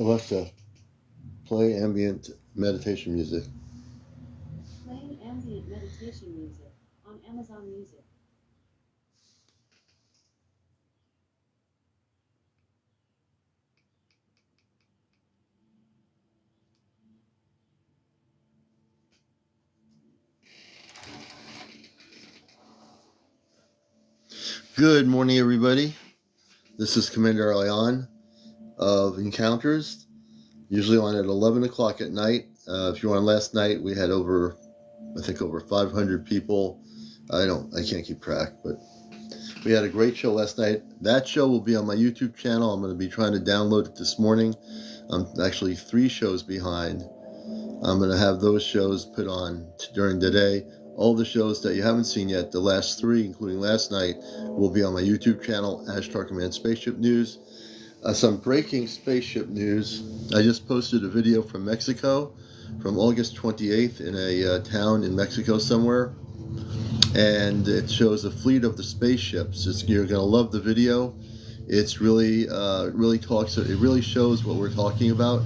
Alexa, play ambient meditation music. Playing ambient meditation music on Amazon Music. Good morning, everybody. This is CmdrAleon of Encounters, usually on at 11 o'clock at night. If you were on last night, we had over 500 people. I can't keep track, but we had a great show last night. That show will be on my YouTube channel. I'm going to be trying to download it this morning. I'm actually 3 shows behind. I'm going to have those shows put on during the day. All the shows that you haven't seen yet, the last 3, including last night, will be on my YouTube channel, #Command Spaceship News. Some breaking spaceship news. I just posted a video from Mexico from August 28th in a town in Mexico somewhere. And it shows a fleet of the spaceships. You're going to love the video. It's really, it really shows what we're talking about.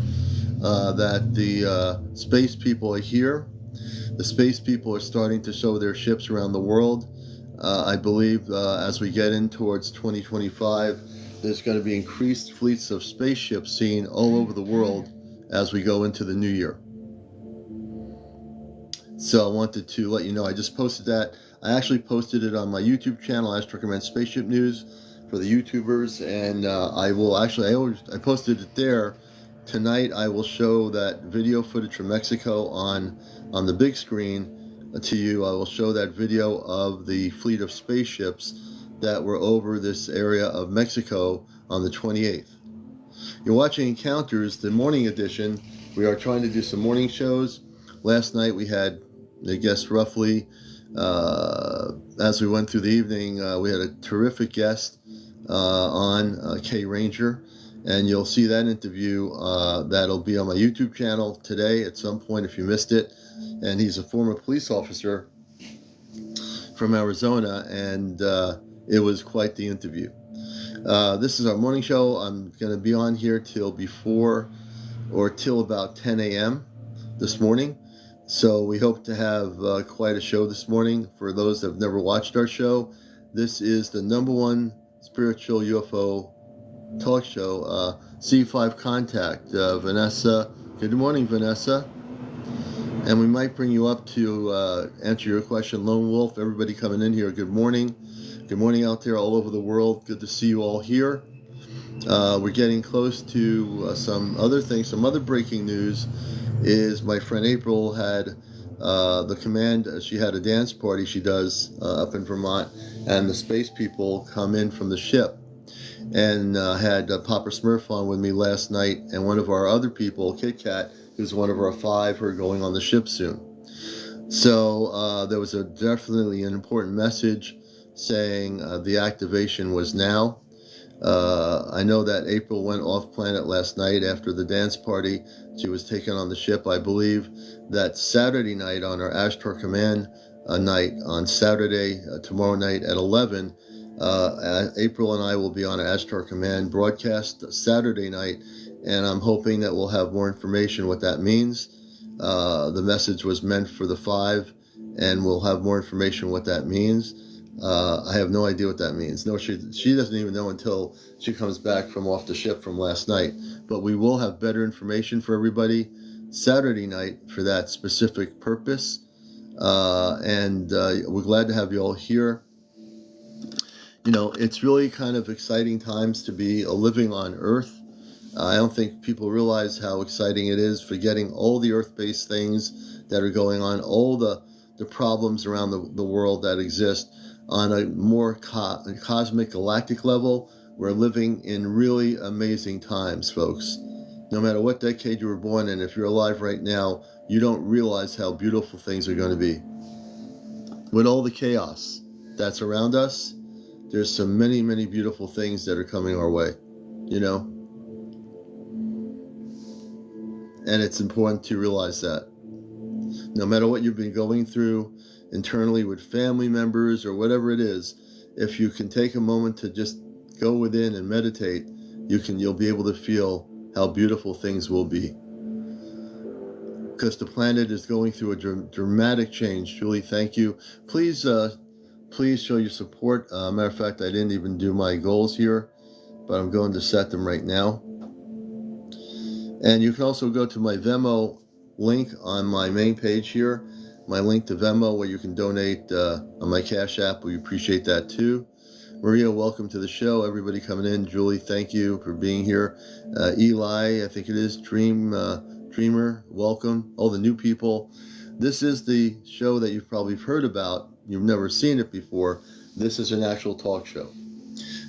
That the space people are here. The space people are starting to show their ships around the world. I believe as we get in towards 2025, there's going to be increased fleets of spaceships seen all over the world as we go into the new year. So I wanted to let you know, I just posted that. I actually posted it on my YouTube channel, #Command Spaceship News, for the YouTubers, and I posted it there. Tonight I will show that video footage from Mexico on the big screen to you. I will show that video of the fleet of spaceships that were over this area of Mexico on the 28th. You're watching Encounters, the morning edition. We are trying to do some morning shows. Last night we had, I guess roughly, as we went through the evening, we had a terrific guest on, K Ranger. And you'll see that interview. That'll be on my YouTube channel today at some point if you missed it. And he's a former police officer from Arizona, and it was quite the interview. This is our morning show. I'm going to be on here till about 10 a.m. this morning. So we hope to have quite a show this morning. For those that have never watched our show, this is the #1 spiritual UFO talk show, C5 Contact. Vanessa, good morning, Vanessa. And we might bring you up to answer your question. Lone Wolf, everybody coming in here, good morning. Good morning out there all over the world. Good to see you all here. We're getting close to some other things. Some other breaking news is my friend April had the command. She had a dance party she does up in Vermont, and the space people come in from the ship. And had Papa Smurf on with me last night, and one of our other people, Kit Kat, who's one of our 5, who are going on the ship soon. So there was definitely an important message saying the activation was now. I know that April went off planet last night after the dance party. She was taken on the ship. I believe that Saturday night on our Ashtar Command night, on Saturday, tomorrow night at 11, April and I will be on an Ashtar Command broadcast Saturday night, and I'm hoping that we'll have more information what that means. The message was meant for the 5, and we'll have more information what that means. I have no idea what that means. No, she doesn't even know until she comes back from off the ship from last night. But we will have better information for everybody Saturday night for that specific purpose. And we're glad to have you all here. You know, it's really kind of exciting times to be living on Earth. I don't think people realize how exciting it is, forgetting all the Earth-based things that are going on, all the problems around the world that exist on a more cosmic, galactic level. We're living in really amazing times, folks. No matter what decade you were born in, if you're alive right now, you don't realize how beautiful things are going to be. With all the chaos that's around us, there's so many, many beautiful things that are coming our way, you know? And it's important to realize that. No matter what you've been going through internally with family members or whatever it is, if you can take a moment to just go within and meditate, you'll be able to feel how beautiful things will be. Because the planet is going through a dramatic change. Julie, thank you. Please show your support. Matter of fact, I didn't even do my goals here, but I'm going to set them right now. And you can also go to my Venmo link on my main page here, my link to Venmo, where you can donate on my Cash App. We appreciate that too. Maria, welcome to the show. Everybody coming in. Julie, thank you for being here. Eli, I think it is. Dreamer, welcome. All the new people. This is the show that you've probably heard about. You've never seen it before. This is an actual talk show.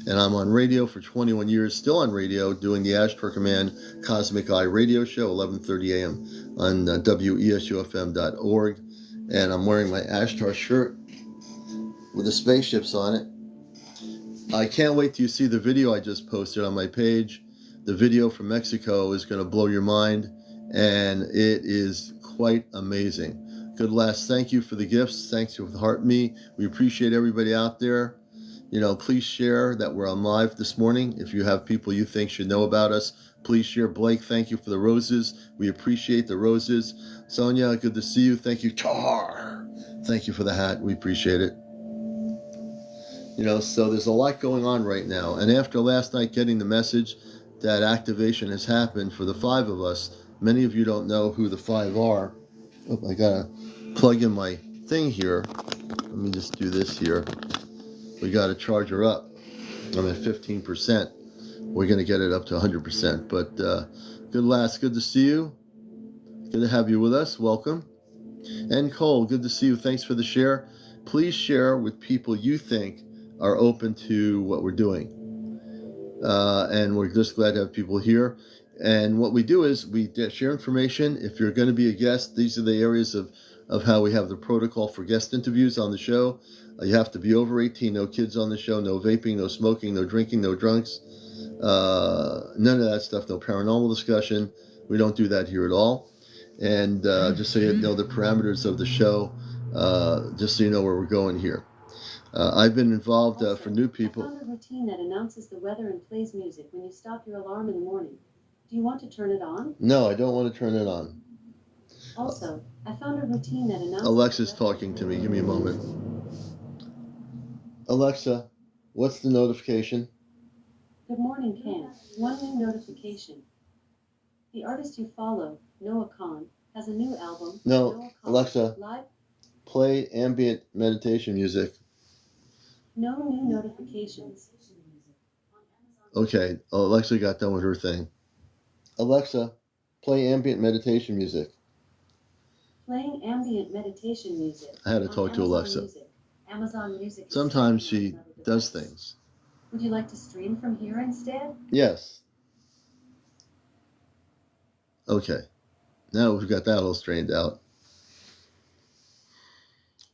And I'm on radio for 21 years, still on radio, doing the Ashtar Command Cosmic Eye radio show, 11:30 a.m. on WESUFM.org. And I'm wearing my Ashtar shirt with the spaceships on it. I can't wait till you see the video I just posted on my page. The video from Mexico is going to blow your mind, and it is quite amazing. Good last, thank you for the gifts. Thanks for the heart me. We appreciate everybody out there. Please share that we're on live this morning. If you have people you think should know about us, please share. Blake, thank you for the roses. We appreciate the roses. Sonia, good to see you. Thank you. Tar. Thank you for the hat. We appreciate it. So there's a lot going on right now. And after last night getting the message that activation has happened for the 5 of us, many of you don't know who the 5 are. Oh, I gotta plug in my thing here. Let me just do this here. We got to charge her up. I'm at 15%. We're going to get it up to 100%. But good last. Good to see you. Good to have you with us. Welcome. And Cole, good to see you. Thanks for the share. Please share with people you think are open to what we're doing. And we're just glad to have people here. And what we do is we share information. If you're going to be a guest, these are the areas of how we have the protocol for guest interviews on the show. You have to be over 18, no kids on the show, no vaping, no smoking, no drinking, no drunks, none of that stuff, no paranormal discussion. We don't do that here at all. And just so you know the parameters of the show, just so you know where we're going here. I've been involved for new people. I found a routine that announces the weather and plays music when you stop your alarm in the morning. Do you want to turn it on? No, I don't want to turn it on. Also, I found a routine that announces... Alexa's talking to me. Give me a moment. Alexa, what's the notification? Good morning, Ken. One new notification. The artist you follow, Noah Khan, has a new album. No, Noah Khan, Alexa, live. play ambient meditation music. No new notifications. Okay, Alexa got done with her thing. Alexa, play ambient meditation music. Playing ambient meditation music. I had to talk to Alexa. Music. Amazon Music. Sometimes she does things. Would you like to stream from here instead? Yes. Okay. Now we've got that all straightened out.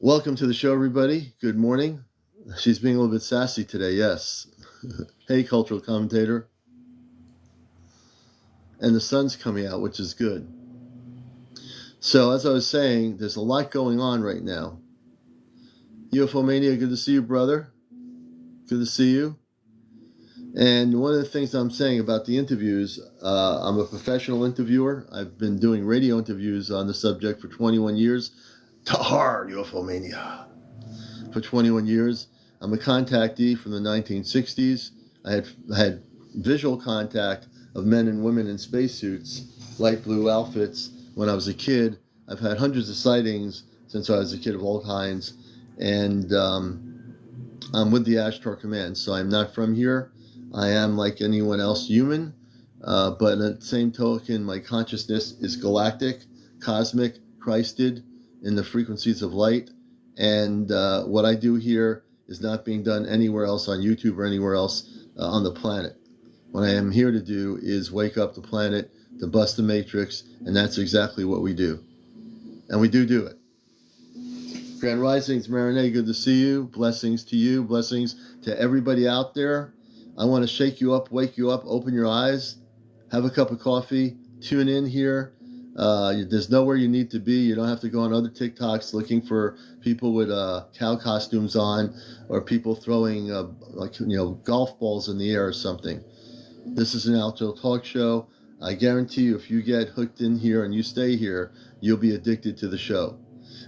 Welcome to the show, everybody. Good morning. She's being a little bit sassy today, yes. Hey, cultural commentator. And the sun's coming out, which is good. So, as I was saying, there's a lot going on right now. UFO Mania, good to see you, brother. Good to see you. And one of the things I'm saying about the interviews, I'm a professional interviewer. I've been doing radio interviews on the subject for 21 years. Tahar, UFO Mania. For 21 years. I'm a contactee from the 1960s. I had visual contact of men and women in spacesuits, light blue outfits when I was a kid. I've had hundreds of sightings since I was a kid of all kinds. And I'm with the Ashtar Command, so I'm not from here. I am like anyone else human, but at the same token, my consciousness is galactic, cosmic, Christed in the frequencies of light. And what I do here is not being done anywhere else on YouTube or anywhere else on the planet. What I am here to do is wake up the planet, to bust the matrix, and that's exactly what we do. And we do it. Grand Risings, Marinette, good to see you. Blessings to you. Blessings to everybody out there. I want to shake you up, wake you up, open your eyes, have a cup of coffee, tune in here. There's nowhere you need to be. You don't have to go on other TikToks looking for people with cow costumes on or people throwing golf balls in the air or something. This is an outdoor talk show. I guarantee you, if you get hooked in here and you stay here, you'll be addicted to the show.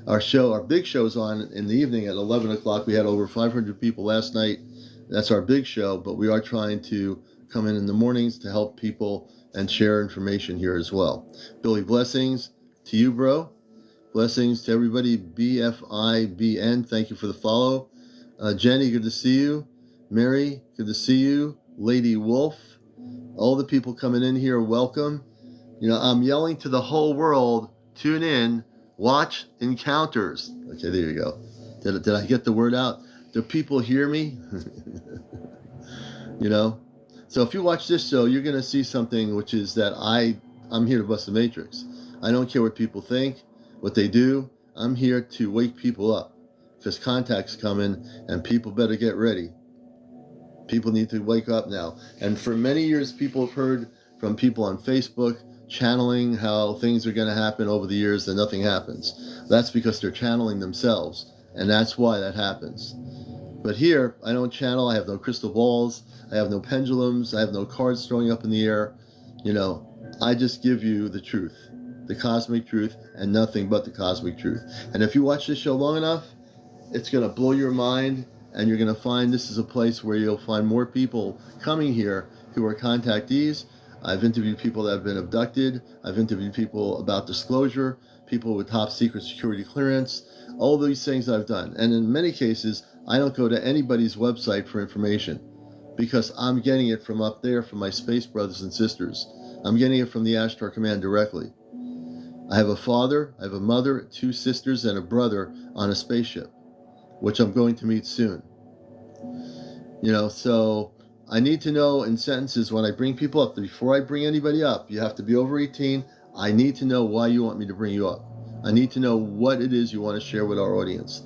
Our big show's on in the evening at 11 o'clock. We had over 500 people last night. That's our big show, but we are trying to come in the mornings to help people and share information here as well. Billy, blessings to you, bro. Blessings to everybody. BFIBN, thank you for the follow. Jenny, good to see you. Mary, good to see you. Lady Wolf, all the people coming in here, welcome. You know, I'm yelling to the whole world, tune in, watch Encounters. Okay, there you go. Did I get the word out? Do people hear me? You know? So if you watch this show, you're going to see something, which is that I'm here to bust the matrix. I don't care what people think, what they do. I'm here to wake people up, because contact's coming and people better get ready. People need to wake up now. And for many years, people have heard from people on Facebook channeling how things are going to happen over the years and nothing happens. That's because they're channeling themselves, and that's why that happens. But here, I don't channel. I have no crystal balls. I have no pendulums. I have no cards throwing up in the air. You know, I just give you the truth, the cosmic truth, and nothing but the cosmic truth. And if you watch this show long enough, it's going to blow your mind, and you're going to find this is a place where you'll find more people coming here who are contactees. I've interviewed people that have been abducted. I've interviewed people about disclosure, people with top secret security clearance, all these things I've done. And in many cases, I don't go to anybody's website for information, because I'm getting it from up there from my space brothers and sisters. I'm getting it from the Ashtar Command directly. I have a father, I have a mother, 2 sisters, and a brother on a spaceship, which I'm going to meet soon. You know, so I need to know in sentences when I bring people up. Before I bring anybody up, you have to be over 18. I need to know why you want me to bring you up. I need to know what it is you want to share with our audience.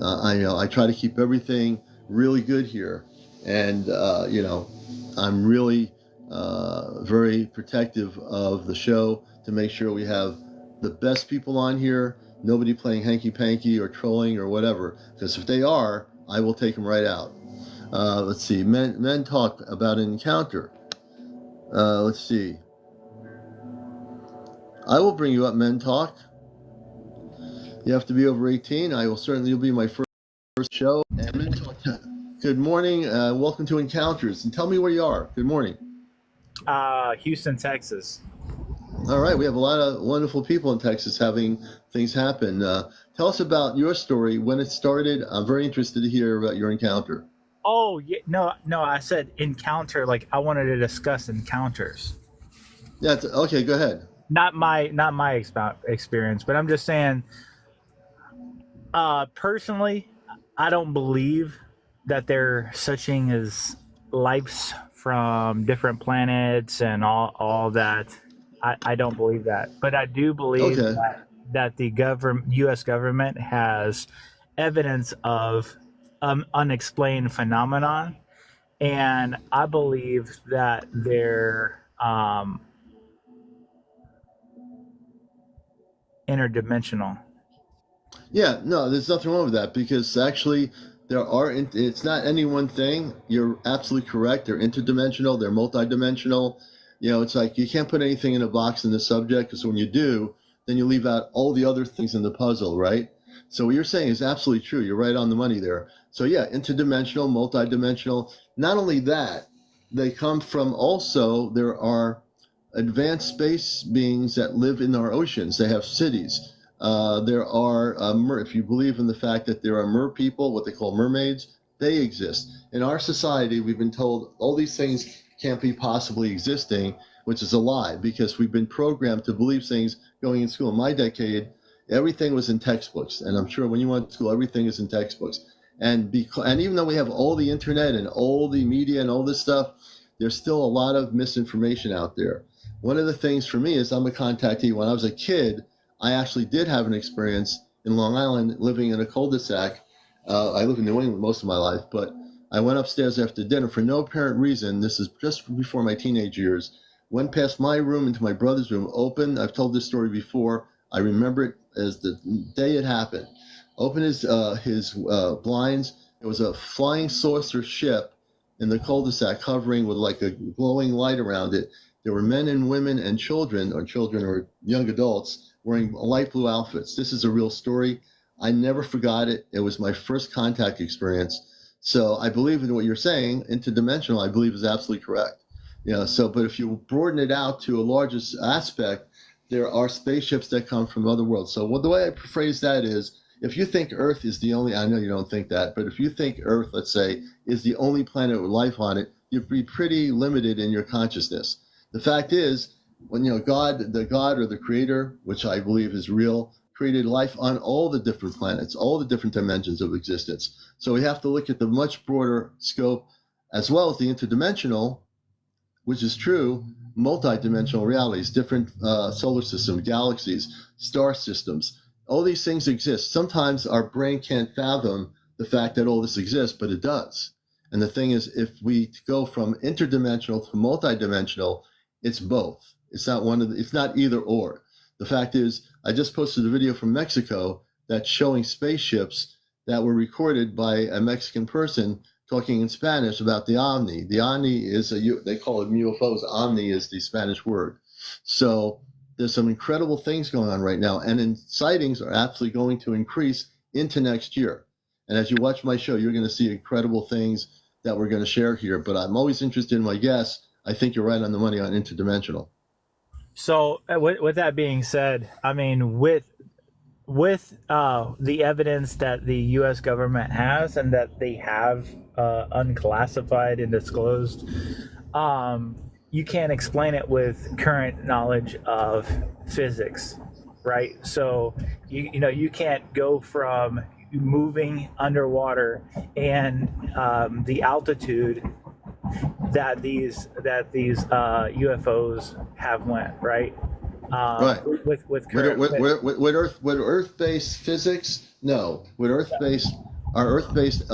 I try to keep everything really good here. And, I'm really very protective of the show to make sure we have the best people on here, nobody playing hanky-panky or trolling or whatever, because if they are, I will take them right out. Let's see, men talk about an encounter. Let's see. I will bring you up, men talk. You have to be over 18. You'll be my first show. And men talk. Good morning. Welcome to Encounters. And tell me where you are. Good morning. Houston, Texas. All right. We have a lot of wonderful people in Texas having things happen. Tell us about your story, when it started. I'm very interested to hear about your encounter. Oh, yeah, no, I said encounter. Like I wanted to discuss encounters. Yeah. Okay. Go ahead. Not my experience, but I'm just saying. Personally, I don't believe that there are such thing as lives from different planets and all that. I don't believe that, but I do believe that the U.S. government has evidence of unexplained phenomenon, and I believe that they're interdimensional. Yeah, no, there's nothing wrong with that, because actually it's not any one thing. You're absolutely correct. They're interdimensional. They're multidimensional. You know, it's like you can't put anything in a box in the subject, because when you do, then you leave out all the other things in the puzzle, right? So what you're saying is absolutely true. You're right on the money there. So yeah, interdimensional, multidimensional. Not only that, they come from also, there are advanced space beings that live in our oceans. They have cities. There are, if you believe in the fact that there are mer people, what they call mermaids, they exist. In our society, we've been told all these things can't be possibly existing, which is a lie, because we've been programmed to believe things going in school. In my decade, everything was in textbooks. And I'm sure when you went to school, everything is in textbooks. And even though we have all the internet and all the media and all this stuff, there's still a lot of misinformation out there. One of the things for me is I'm a contactee. When I was a kid, I actually did have an experience in Long Island living in a cul-de-sac. I lived in New England most of my life, but I went upstairs after dinner for no apparent reason. This is just before my teenage years. Went past my room into my brother's room, opened. I've told this story before. I remember it as the day it happened. Opened his blinds. There was a flying saucer ship in the cul-de-sac hovering with like a glowing light around it. there were men and women and children or young adults wearing light blue outfits. This is a real story. I never forgot it. It was my first contact experience. So I believe in what you're saying. Interdimensional, I believe, is absolutely correct. But if you broaden it out to a larger aspect, there are spaceships that come from other worlds. So the way I phrase that is, if you think Earth is the only, I know you don't think that, but if you think Earth, let's say, is the only planet with life on it, you'd be pretty limited in your consciousness. The fact is, when God, the God or the Creator, which I believe is real, created life on all the different planets, all the different dimensions of existence. So we have to look at the much broader scope, as well as the interdimensional, which is true, multi-dimensional realities, different solar systems, galaxies, star systems. All these things exist. Sometimes our brain can't fathom the fact that all this exists, but it does. And the thing is, if we go from interdimensional to multi-dimensional, it's both. It's not either or. The fact is, I just posted a video from Mexico that's showing spaceships that were recorded by a Mexican person talking in Spanish about the Omni. The Omni is they call it UFOs. Omni is the Spanish word. So there's some incredible things going on right now, and sightings are absolutely going to increase into next year. And as you watch my show, you're going to see incredible things that we're going to share here. But I'm always interested in my guests. I think you're right on the money on interdimensional. So with that being said, I mean, with the evidence that the U.S. government has and that they have unclassified and disclosed, you can't explain it with current knowledge of physics, right? So you can't go from moving underwater and the altitude that these UFOs have went, right? Right. With current, with Earth-based physics, no. With our Earth-based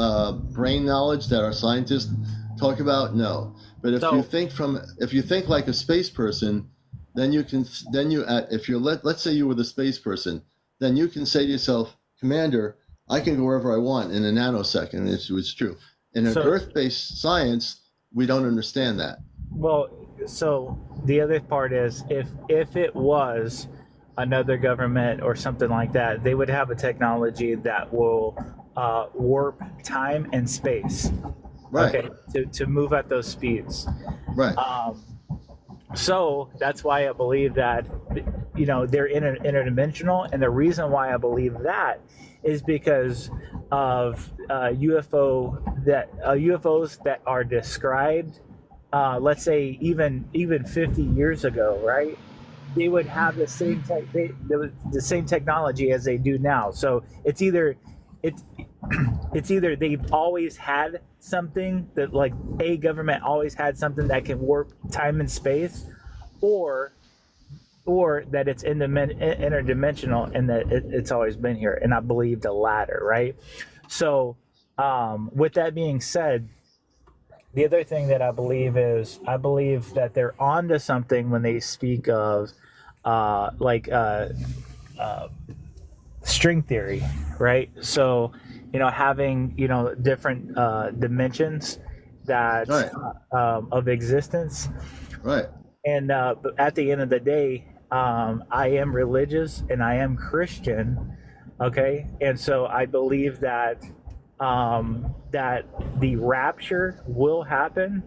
brain knowledge that our scientists talk about, no. But if you think like a space person, then let's say you were the space person, then you can say to yourself, Commander, I can go wherever I want in a nanosecond. It's true. In an Earth-based science, we don't understand that. Well, so the other part is, if it was another government or something like that, they would have a technology that will warp time and space, right? Okay, to move at those speeds, right? So that's why I believe that they're interdimensional, and the reason why I believe that is because of UFOs that are described. Let's say even 50 years ago, right? They would have the same technology as they do now. So it's either they've always had something that, like, a government always had something that can warp time and space, or that it's interdimensional and that it's always been here. And I believe the latter, right? So with that being said, the other thing that I believe is, I believe that they're onto something when they speak of string theory, right? So, having, different dimensions that right. Of existence. Right. And but at the end of the day, I am religious and I am Christian, okay? And so I believe that that the rapture will happen.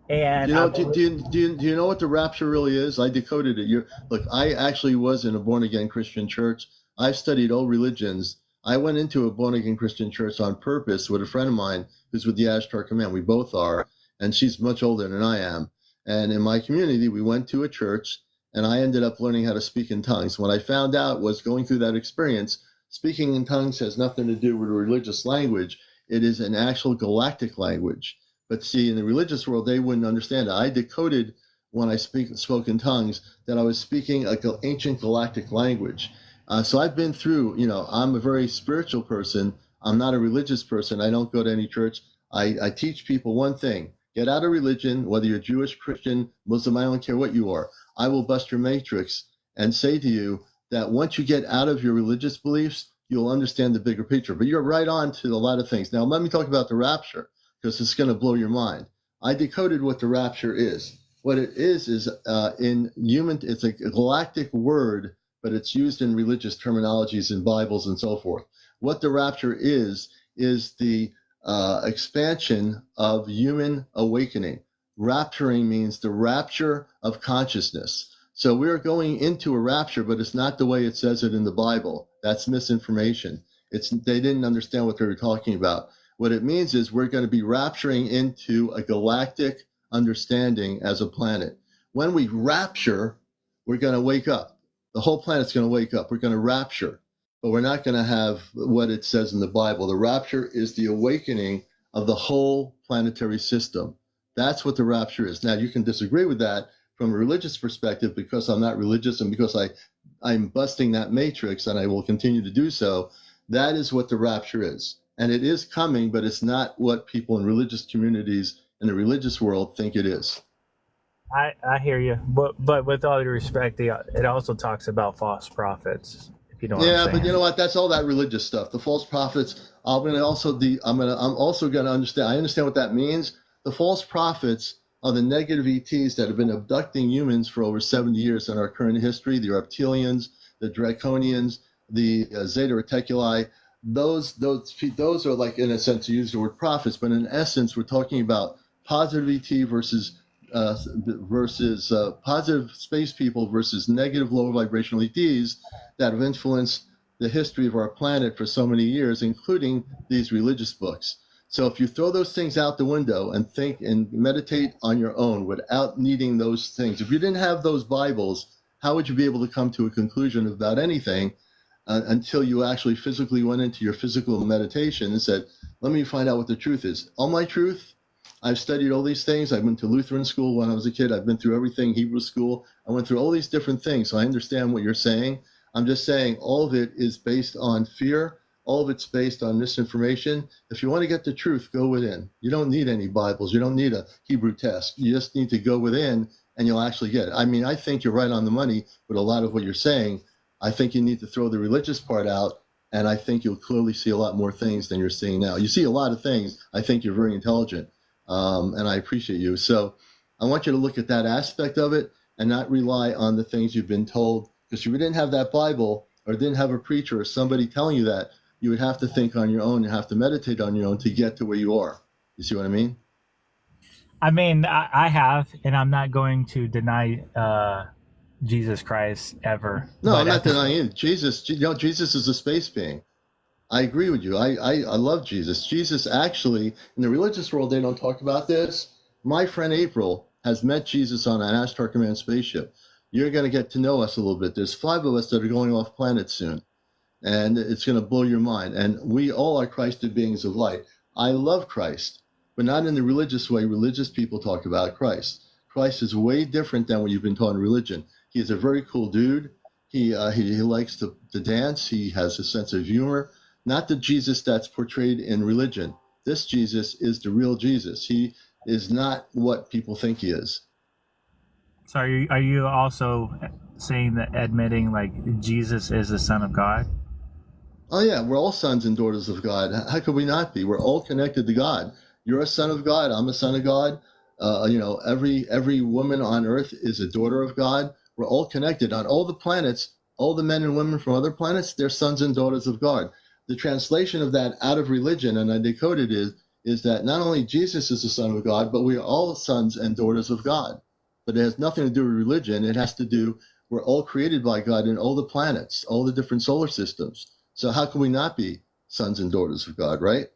And do you know what the rapture really is? I decoded it. Look, I actually was in a born-again Christian church. I've studied all religions. I went into a born-again Christian church on purpose with a friend of mine who's with the Ashtar Command. We both are, and she's much older than I am. And in my community, we went to a church, and I ended up learning how to speak in tongues. What I found out was, going through that experience, speaking in tongues has nothing to do with a religious language. It is an actual galactic language. But see, in the religious world, they wouldn't understand it. I decoded when I spoke in tongues that I was speaking an ancient galactic language. So I've been through, I'm a very spiritual person. I'm not a religious person. I don't go to any church. I teach people one thing: get out of religion, whether you're Jewish, Christian, Muslim, I don't care what you are. I will bust your matrix and say to you that once you get out of your religious beliefs, you'll understand the bigger picture. But you're right on to a lot of things. Now, let me talk about the rapture, because it's going to blow your mind. I decoded what the rapture is. What it is in human, it's a galactic word, but it's used in religious terminologies in Bibles and so forth. What the rapture is the expansion of human awakening. Rapturing means the rapture of consciousness. So we're going into a rapture, but it's not the way it says it in the Bible. That's misinformation. They didn't understand what they were talking about. What it means is we're going to be rapturing into a galactic understanding as a planet. When we rapture, we're going to wake up. The whole planet's going to wake up. We're going to rapture, but we're not going to have what it says in the Bible. The rapture is the awakening of the whole planetary system. That's what the rapture is. Now, you can disagree with that from a religious perspective because I'm not religious and because I'm busting that matrix, and I will continue to do so. That is what the rapture is. And it is coming, but it's not what people in religious communities in the religious world think it is. I hear you, but with all due respect, it also talks about false prophets. If you know what I'm Yeah, saying. but you know what? That's all that religious stuff. The false prophets. I'm also going to understand. I understand what that means. The false prophets are the negative ETs that have been abducting humans for over 70 years in our current history. The reptilians, the draconians, the Zeta Reticuli. Those are, like, in a sense, to use the word prophets, but in essence, we're talking about positive ET versus positive space people versus negative lower vibrational ETs that have influenced the history of our planet for so many years, including these religious books. So if you throw those things out the window and think and meditate on your own without needing those things, if you didn't have those Bibles, how would you be able to come to a conclusion about anything until you actually physically went into your physical meditation and said, let me find out what the truth is. All my truth, I've studied all these things. I went to Lutheran school when I was a kid. I've been through everything, Hebrew school. I went through all these different things. So I understand what you're saying. I'm just saying all of it is based on fear. All of it's based on misinformation. If you want to get the truth, go within. You don't need any Bibles. You don't need a Hebrew test. You just need to go within and you'll actually get it. I mean, I think you're right on the money with a lot of what you're saying. I think you need to throw the religious part out, and I think you'll clearly see a lot more things than you're seeing now. You see a lot of things. I think you're very intelligent. And I appreciate you. So I want you to look at that aspect of it and not rely on the things you've been told. Because if you didn't have that Bible or didn't have a preacher or somebody telling you that, you would have to think on your own. You have to meditate on your own to get to where you are. You see what I mean? I mean, I have, and I'm not going to deny Jesus Christ ever. No, I'm not denying it. Jesus is a space being. I agree with you. I love Jesus. Jesus actually, in the religious world, they don't talk about this. My friend April has met Jesus on an Ashtar Command spaceship. You're going to get to know us a little bit. There's 5 of us that are going off planet soon, and it's going to blow your mind. And we all are Christed beings of light. I love Christ, but not in the religious way religious people talk about Christ. Christ is way different than what you've been taught in religion. He is a very cool dude. He likes to dance. He has a sense of humor. Not the Jesus that's portrayed in religion. This Jesus is the real Jesus. He is not what people think he is. So are you also saying that, admitting like Jesus is the Son of God? Oh yeah, we're all sons and daughters of God. How could we not be? We're all connected to God. You're a son of God. I'm a son of God. Every woman on earth is a daughter of God. We're all connected on all the planets. All the men and women from other planets, they're sons and daughters of God. The translation of that out of religion, and I decoded it, is that not only Jesus is the Son of God, but we are all sons and daughters of God. But it has nothing to do with religion. It has to do, we're all created by God in all the planets, all the different solar systems. So how can we not be sons and daughters of God, right?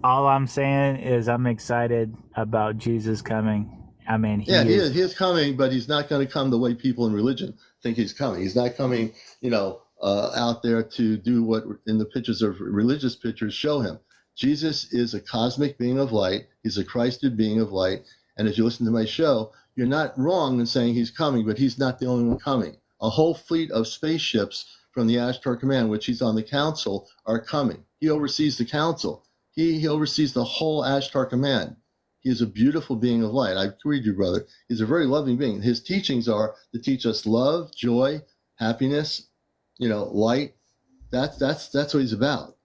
All I'm saying is I'm excited about Jesus coming. I mean, he is coming, but he's not going to come the way people in religion think he's coming. He's not coming, out there to do what in the pictures of religious pictures show him. Jesus is a cosmic being of light. He's a Christed being of light. And if you listen to my show, you're not wrong in saying he's coming, but he's not the only one coming. A whole fleet of spaceships from the Ashtar Command, which he's on the council, are coming. He oversees the council. He oversees the whole Ashtar Command. He is a beautiful being of light. I agree with you, brother. He's a very loving being. His teachings are to teach us love, joy, happiness, light. That's what he's about.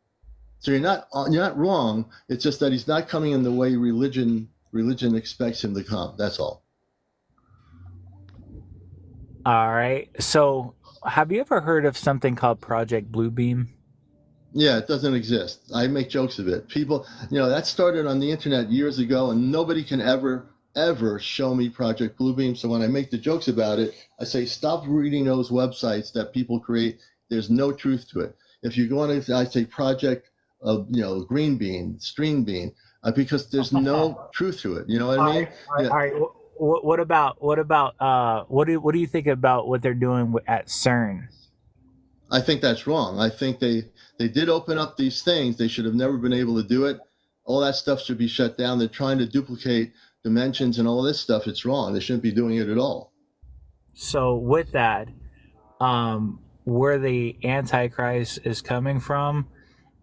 So you're not wrong. It's just that he's not coming in the way religion religion expects him to come. That's all. All right. So, have you ever heard of something called Project Bluebeam? Yeah, it doesn't exist. I make jokes of it. People, that started on the internet years ago, and nobody can ever show me Project Bluebeam. So when I make the jokes about it, I say, stop reading those websites that people create. There's no truth to it. If you go on, I say Project, Green Bean, Stream Bean, because there's no truth to it. You know what I mean? Yeah. All right. What about what do you think about what they're doing at CERN? I think that's wrong. I think they did open up these things. They should have never been able to do it. All that stuff should be shut down. They're trying to duplicate dimensions and all this stuff. It's wrong. They shouldn't be doing it at all. So with that, where the Antichrist is coming from,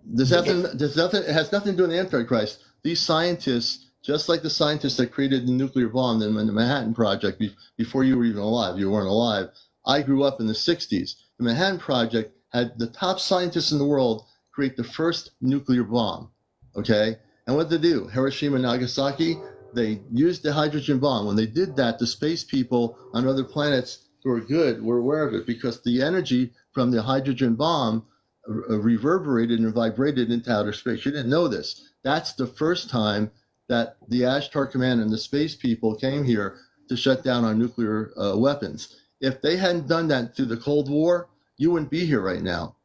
There's nothing. It has nothing to do with the Antichrist. These scientists, just like the scientists that created the nuclear bomb in the Manhattan Project, before you were even alive, you weren't alive. I grew up in the 60s. The Manhattan Project had the top scientists in the world create the first nuclear bomb. Okay? And what did they do? Hiroshima and Nagasaki, they used the hydrogen bomb. When they did that, the space people on other planets who were good were aware of it, because the energy from the hydrogen bomb reverberated and vibrated into outer space. You didn't know this. That's the first time that the Ashtar Command and the space people came here to shut down our nuclear weapons. If they hadn't done that through the Cold War, you wouldn't be here right now.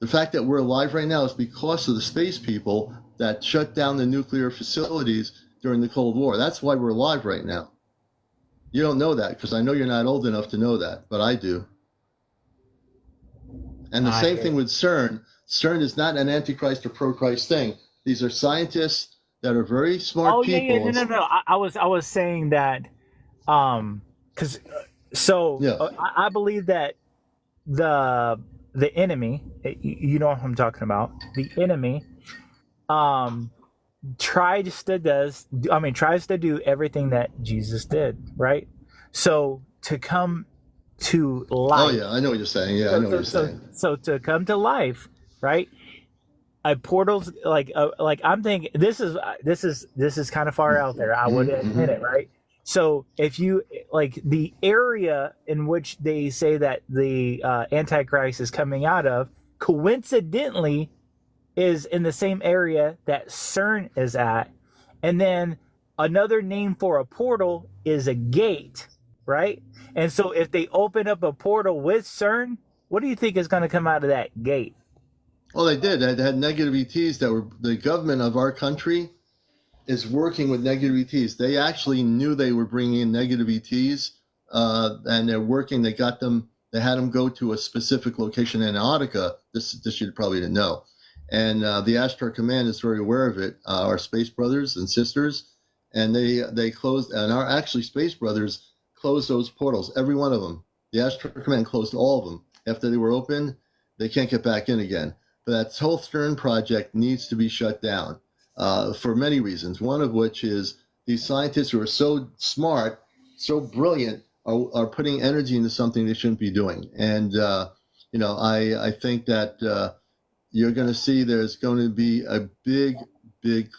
The fact that we're alive right now is because of the space people that shut down the nuclear facilities during the Cold War. That's why we're alive right now. You don't know that, because I know you're not old enough to know that, but I do. And the same thing with CERN. CERN is not an Antichrist or pro-Christ thing. These are scientists that are very smart people. No. I was saying that, because I believe that the enemy, you know what I'm talking about. The enemy, tries to do everything that Jesus did, right? So to come to life. Oh yeah, I know what you're saying. Yeah, I know what you're saying. So to come to life, right? A portal's like I'm thinking this is kind of far out there. I would admit it, right? So if you like the area in which they say that the Antichrist is coming out of, coincidentally, is in the same area that CERN is at, and then another name for a portal is a gate, right? And so if they open up a portal with CERN, what do you think is going to come out of that gate? Well, they did. They had negative ETs that were, the government of our country is working with negative ETs. They actually knew they were bringing in negative ETs, and they're working. They got them. They had them go to a specific location in Antarctica. This you probably didn't know. And the Ashtar Command is very aware of it. Our space brothers and sisters, and they closed. And our actually space brothers closed those portals, every one of them. The Ashtar Command closed all of them after they were open. They can't get back in again. But that whole CERN project needs to be shut down for many reasons. One of which is these scientists who are so smart, so brilliant, are putting energy into something they shouldn't be doing. And I think that you're going to see there's going to be a big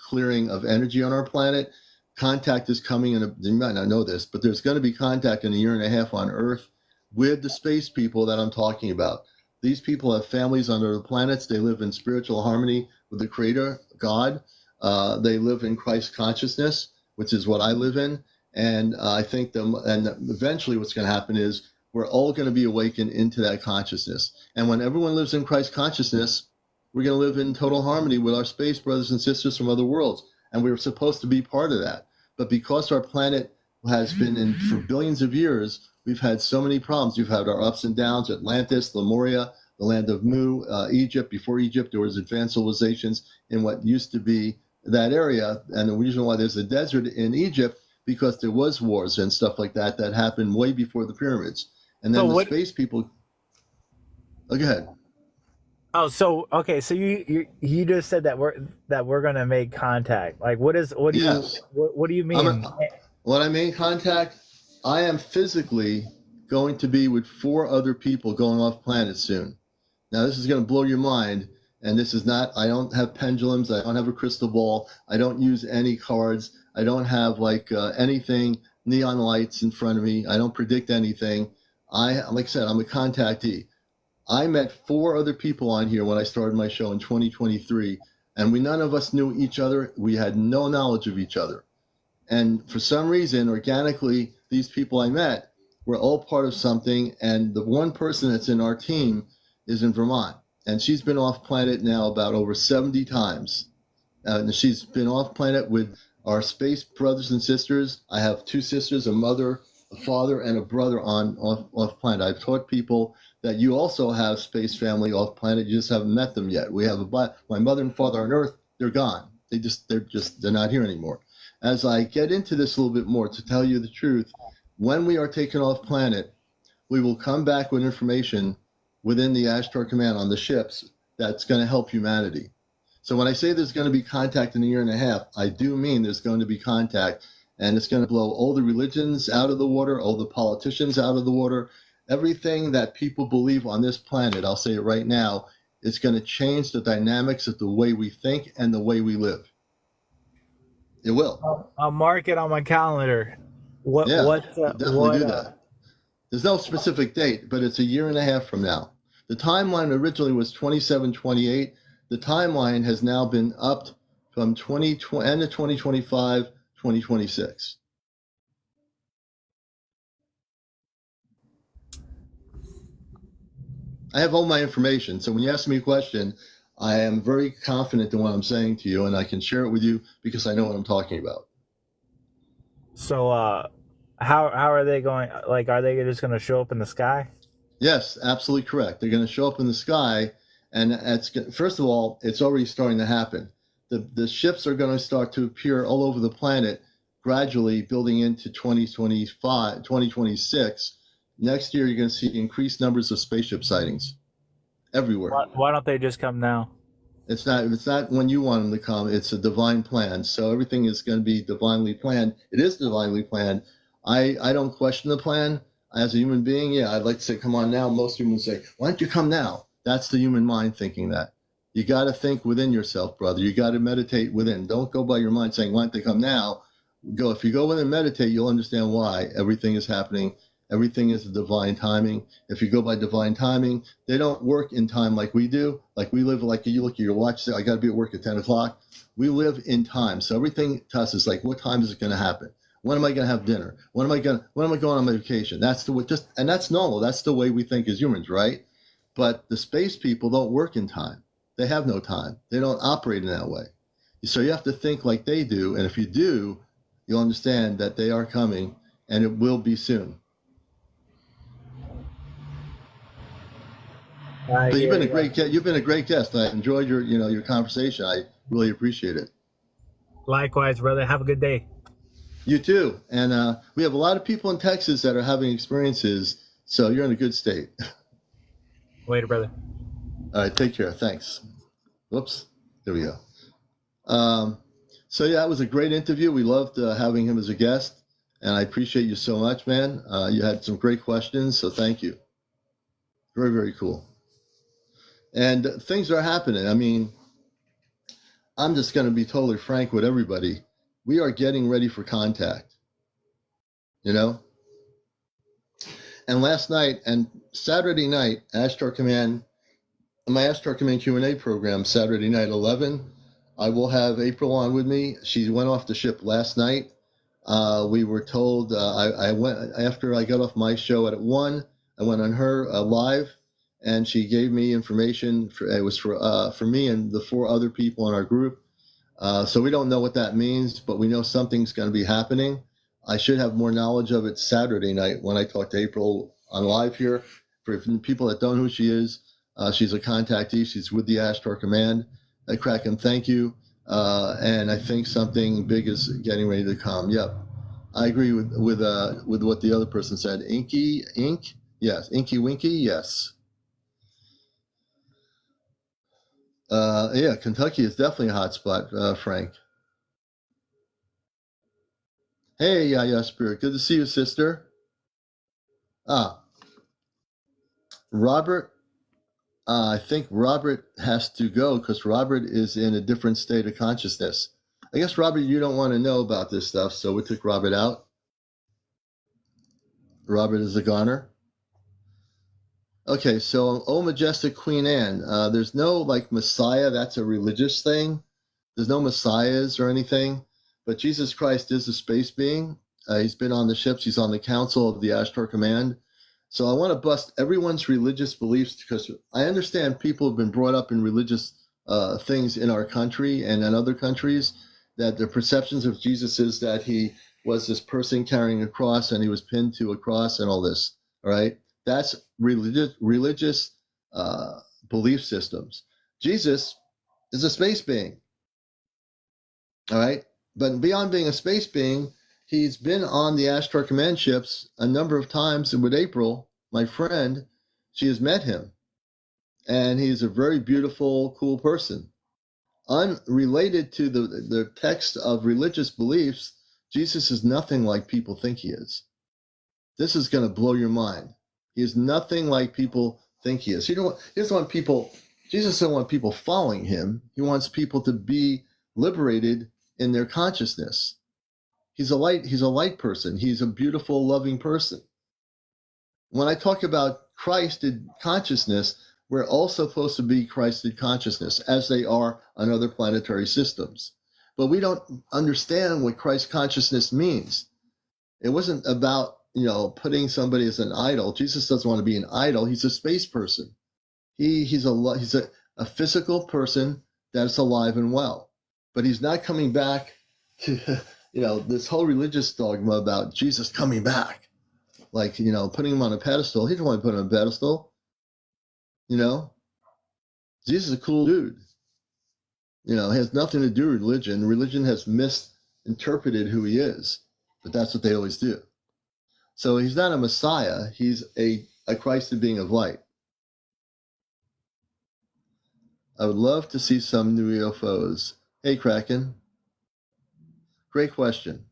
clearing of energy on our planet. Contact is coming, and you might not know this, but there's going to be contact in a year and a half on Earth with the space people that I'm talking about. These people have families on other planets. They live in spiritual harmony with the Creator, God. They live in Christ consciousness, which is what I live in. And I think eventually what's going to happen is we're all going to be awakened into that consciousness. And when everyone lives in Christ consciousness, we're going to live in total harmony with our space brothers and sisters from other worlds. And we were supposed to be part of that. But because our planet has been in for billions of years, we've had so many problems. We've had our ups and downs. Atlantis, Lemuria, the land of Mu, Egypt. Before Egypt, there was advanced civilizations in what used to be that area. And the reason why there's a desert in Egypt, because there was wars and stuff like that happened way before the pyramids. And then space people. Oh, go ahead. Oh, so okay, so you just said that we're gonna make contact. Like, what do you mean? What I mean contact? I am physically going to be with 4 other people going off planet soon. Now, this is going to blow your mind, and this is not. I don't have pendulums. I don't have a crystal ball. I don't use any cards. I don't have like anything, neon lights in front of me. I don't predict anything. Like I said, I'm a contactee. I met 4 other people on here when I started my show in 2023, and none of us knew each other. We had no knowledge of each other. And for some reason, organically, these people I met were all part of something. And the one person that's in our team is in Vermont, and she's been off planet now about over 70 times. And she's been off planet with our space brothers and sisters. I have 2 sisters, a mother, a father, and a brother off planet. I've taught people that you also have space family off planet. You just haven't met them yet. We have my mother and father on Earth. They're gone. They're not here anymore. As I get into this a little bit more, to tell you the truth, when we are taken off planet, we will come back with information within the Ashtar Command on the ships that's going to help humanity. So when I say there's going to be contact in a year and a half, I do mean there's going to be contact, and it's going to blow all the religions out of the water, all the politicians out of the water, everything that people believe on this planet. I'll say it right now, it's going to change the dynamics of the way we think and the way we live. It will. I'll mark it on my calendar. Definitely do that. There's no specific date, but it's a year and a half from now. The timeline originally was 27-28. The timeline has now been upped from end of 2025, 2026. I have all my information, so when you ask me a question, I am very confident in what I'm saying to you, and I can share it with you because I know what I'm talking about. So, how are they going? Like, are they just going to show up in the sky? Yes, absolutely correct. They're going to show up in the sky, and first of all, it's already starting to happen. The ships are going to start to appear all over the planet, gradually building into 2025, 2026. Next year, you're going to see increased numbers of spaceship sightings everywhere. Why don't they just come now? It's not when you want them to come. It's a divine plan. So everything is going to be divinely planned. It is divinely planned. I don't question the plan. As a human being, yeah, I'd like to say, come on now. Most humans say, why don't you come now? That's the human mind thinking that. You got to think within yourself, brother. You got to meditate within. Don't go by your mind saying, why don't they come now? If you go within and meditate, you'll understand why everything is happening. Everything is a divine timing. If you go by divine timing, they don't work in time like we do. Like we live, like you look at your watch, say, I got to be at work at 10 o'clock. We live in time. So everything to us is like, what time is it going to happen? When am I going to have dinner? When am I going on my vacation? That's and that's normal. That's the way we think as humans, right? But the space people don't work in time. They have no time. They don't operate in that way. So you have to think like they do. And if you do, you'll understand that they are coming, and it will be soon. But you've been a great guest. I enjoyed your conversation. I really appreciate it. Likewise, brother. Have a good day. You too. And we have a lot of people in Texas that are having experiences, so you're in a good state. Later, brother. All right, take care. Thanks. Whoops. There we go. So yeah, it was a great interview. We loved having him as a guest, and I appreciate you so much, man. You had some great questions, so thank you. Very, very cool. And things are happening. I mean, I'm just going to be totally frank with everybody. We are getting ready for contact, And last night and Saturday night, my Ashtar Command Q&A program, Saturday night, 11, I will have April on with me. She went off the ship last night. We were told, I went, after I got off my show at 1, I went on her live, and she gave me information. It was for me and the 4 other people in our group. So we don't know what that means, but we know something's going to be happening. I should have more knowledge of it Saturday night when I talk to April on live here. For people that don't know who she is, she's a contactee. She's with the Ashtar Command. Kraken, thank you. And I think something big is getting ready to come. Yep, I agree with what the other person said. Ink? Yes. Inky Winky? Yes. Yeah, Kentucky is definitely a hot spot, Frank. Hey, yeah, Spirit. Good to see you, sister. Robert. I think Robert has to go because Robert is in a different state of consciousness. I guess, Robert, you don't want to know about this stuff, so we took Robert out. Robert is a goner. Okay, so Oh Majestic Queen Anne, there's no like Messiah, that's a religious thing. There's no messiahs or anything, but Jesus Christ is a space being. He's been on the ships, he's on the council of the Ashtar Command. So I want to bust everyone's religious beliefs, because I understand people have been brought up in religious things in our country and in other countries, that the perceptions of Jesus is that he was this person carrying a cross and he was pinned to a cross and all this, all right? That's religious belief systems. Jesus is a space being, all right? But beyond being a space being, he's been on the Ashtar Command ships a number of times. And with April, my friend, she has met him. And he's a very beautiful, cool person. Unrelated to the text of religious beliefs, Jesus is nothing like people think he is. This is going to blow your mind. He is nothing like people think he is. He doesn't want people, Jesus doesn't want people following him. He wants people to be liberated in their consciousness. He's a light person. He's a beautiful, loving person. When I talk about Christed consciousness, we're also supposed to be Christed consciousness, as they are on other planetary systems. But we don't understand what Christ consciousness means. It wasn't about, putting somebody as an idol. Jesus doesn't want to be an idol. He's a space person. He's a physical person that's alive and well. But he's not coming back to, this whole religious dogma about Jesus coming back. Like, putting him on a pedestal. He doesn't want to put him on a pedestal. Jesus is a cool dude. It has nothing to do with religion. Religion has misinterpreted who he is. But that's what they always do. So he's not a Messiah. He's a Christed being of light. I would love to see some new UFOs. Hey, Kraken. Great question.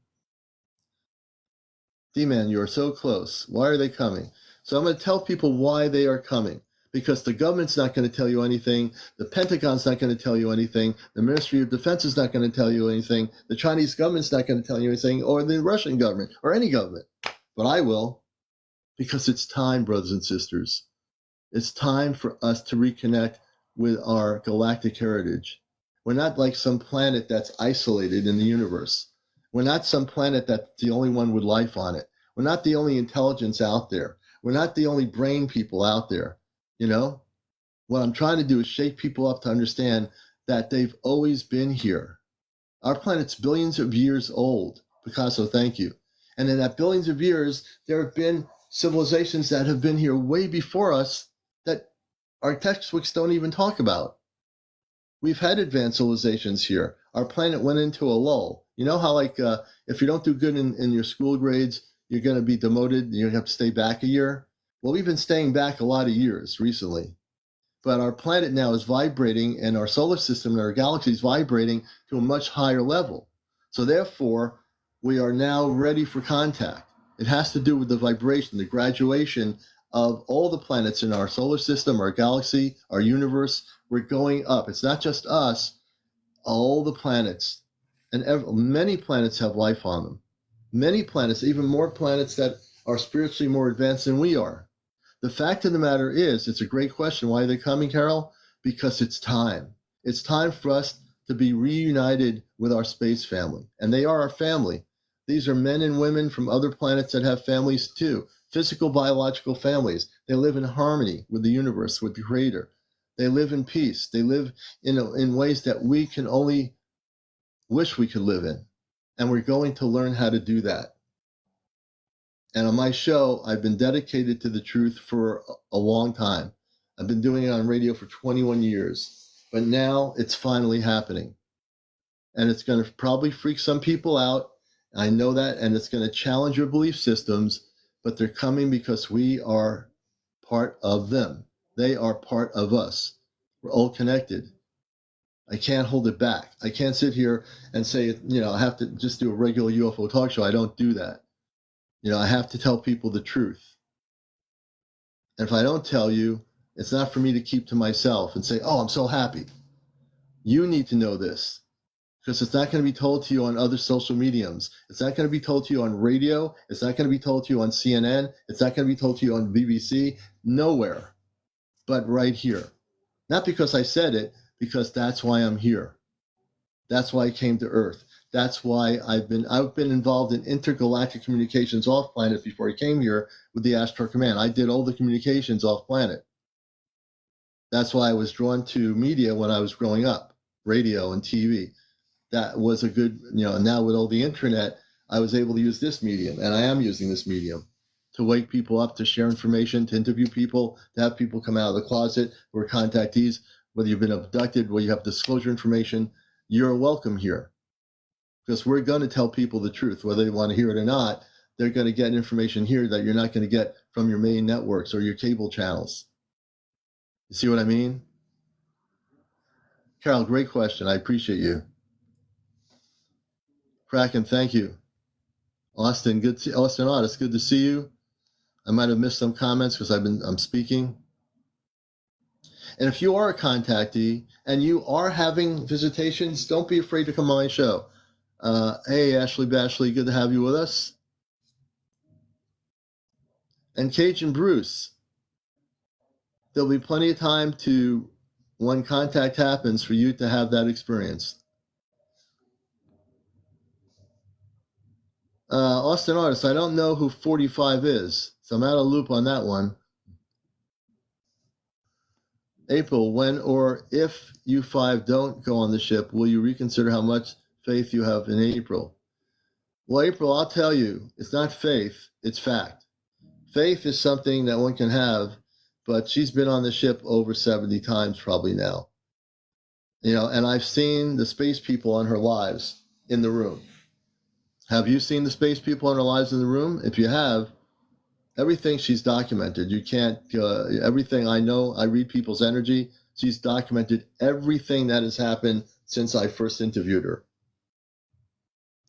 D-Man, you are so close. Why are they coming? So I'm going to tell people why they are coming. Because the government's not going to tell you anything. The Pentagon's not going to tell you anything. The Ministry of Defense is not going to tell you anything. The Chinese government's not going to tell you anything, or the Russian government, or any government. But I will, because it's time, brothers and sisters. It's time for us to reconnect with our galactic heritage. We're not like some planet that's isolated in the universe. We're not some planet that's the only one with life on it. We're not the only intelligence out there. We're not the only brain people out there. What I'm trying to do is shake people up to understand that they've always been here. Our planet's billions of years old. Picasso, thank you. And in that billions of years, there have been civilizations that have been here way before us that our textbooks don't even talk about. We've had advanced civilizations here. Our planet went into a lull. You know how if you don't do good in your school grades, you're going to be demoted and you have to stay back a year? Well, we've been staying back a lot of years recently. But our planet now is vibrating, and our solar system and our galaxy is vibrating to a much higher level. So therefore, we are now ready for contact. It has to do with the vibration, the graduation of all the planets in our solar system, our galaxy, our universe. We're going up. It's not just us, all the planets. And many planets have life on them. Many planets, even more planets that are spiritually more advanced than we are. The fact of the matter is, it's a great question. Why are they coming, Carol? Because it's time. It's time for us to be reunited with our space family. And they are our family. These are men and women from other planets that have families too. Physical, biological families. They live in harmony with the universe, with the Creator. They live in peace. They live in ways that we can only wish we could live in. And we're going to learn how to do that. And on my show, I've been dedicated to the truth for a long time. I've been doing it on radio for 21 years. But now it's finally happening. And it's going to probably freak some people out. I know that. And it's going to challenge your belief systems. But they're coming because we are part of them. They are part of us. We're all connected. I can't hold it back. I can't sit here and say, I have to just do a regular UFO talk show. I don't do that. I have to tell people the truth. And if I don't tell you, it's not for me to keep to myself and say, oh, I'm so happy. You need to know this, because it's not going to be told to you on other social mediums. It's not going to be told to you on radio. It's not going to be told to you on CNN. It's not going to be told to you on BBC. Nowhere but right here. Not because I said it, because that's why I'm here. That's why I came to Earth. That's why I've been involved in intergalactic communications off planet before I came here with the Astro Command. I did all the communications off planet. That's why I was drawn to media when I was growing up, radio and TV. That was a good, and now with all the internet, I was able to use this medium, and I am using this medium to wake people up, to share information, to interview people, to have people come out of the closet who are contactees, whether you've been abducted, whether you have disclosure information, you're welcome here. Because we're going to tell people the truth, whether they want to hear it or not. They're going to get information here that you're not going to get from your main networks or your cable channels. You see what I mean? Carol, great question. I appreciate you. Kraken, thank you. Austin, Austin Otis, good to see you. I might have missed some comments because I'm speaking. And if you are a contactee and you are having visitations, don't be afraid to come on my show. Hey, Ashley Bashley, good to have you with us. And Cajun Bruce, there'll be plenty of time to, when contact happens, for you to have that experience. Austin Artist, I don't know who 45 is, so I'm out of loop on that one. April, when or if you 5 don't go on the ship, will you reconsider how much faith you have in April? Well, April, I'll tell you, it's not faith, it's fact. Faith is something that one can have, but she's been on the ship over 70 times probably now. And I've seen the space people on her lives in the room. Have you seen the space people on her lives in the room? If you have, everything she's documented. You can't, everything I know, I read people's energy. She's documented everything that has happened since I first interviewed her.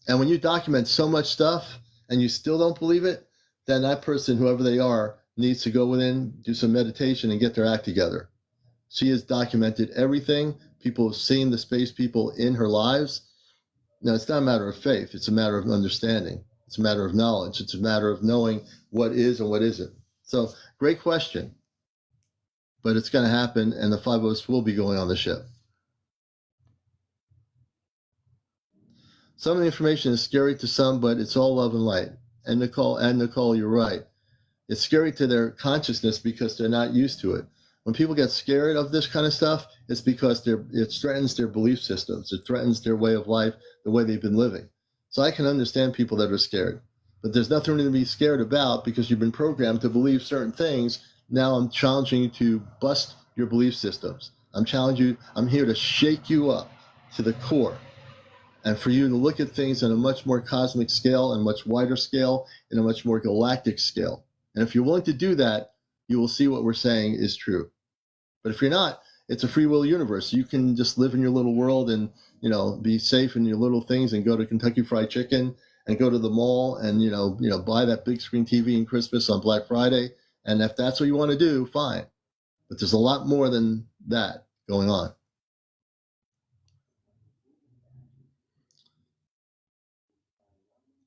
And when you document so much stuff and you still don't believe it, then that person, whoever they are, needs to go within, do some meditation and get their act together. She has documented everything. People have seen the space people in her lives. Now, it's not a matter of faith. It's a matter of understanding. It's a matter of knowledge. It's a matter of knowing what is and what isn't. So, great question. But it's going to happen, and the 5 of us will be going on the ship. Some of the information is scary to some, but it's all love and light. And Nicole, you're right. It's scary to their consciousness because they're not used to it. When people get scared of this kind of stuff, it's because it threatens their belief systems. It threatens their way of life, the way they've been living. So I can understand people that are scared. But there's nothing to be scared about because you've been programmed to believe certain things. Now I'm challenging you to bust your belief systems. I'm challenging you. I'm here to shake you up to the core. And for you to look at things on a much more cosmic scale and much wider scale and a much more galactic scale. And if you're willing to do that, you will see what we're saying is true. But if you're not, it's a free will universe. You can just live in your little world and, be safe in your little things and go to Kentucky Fried Chicken and go to the mall and, buy that big screen TV in Christmas on Black Friday. And if that's what you want to do, fine. But there's a lot more than that going on.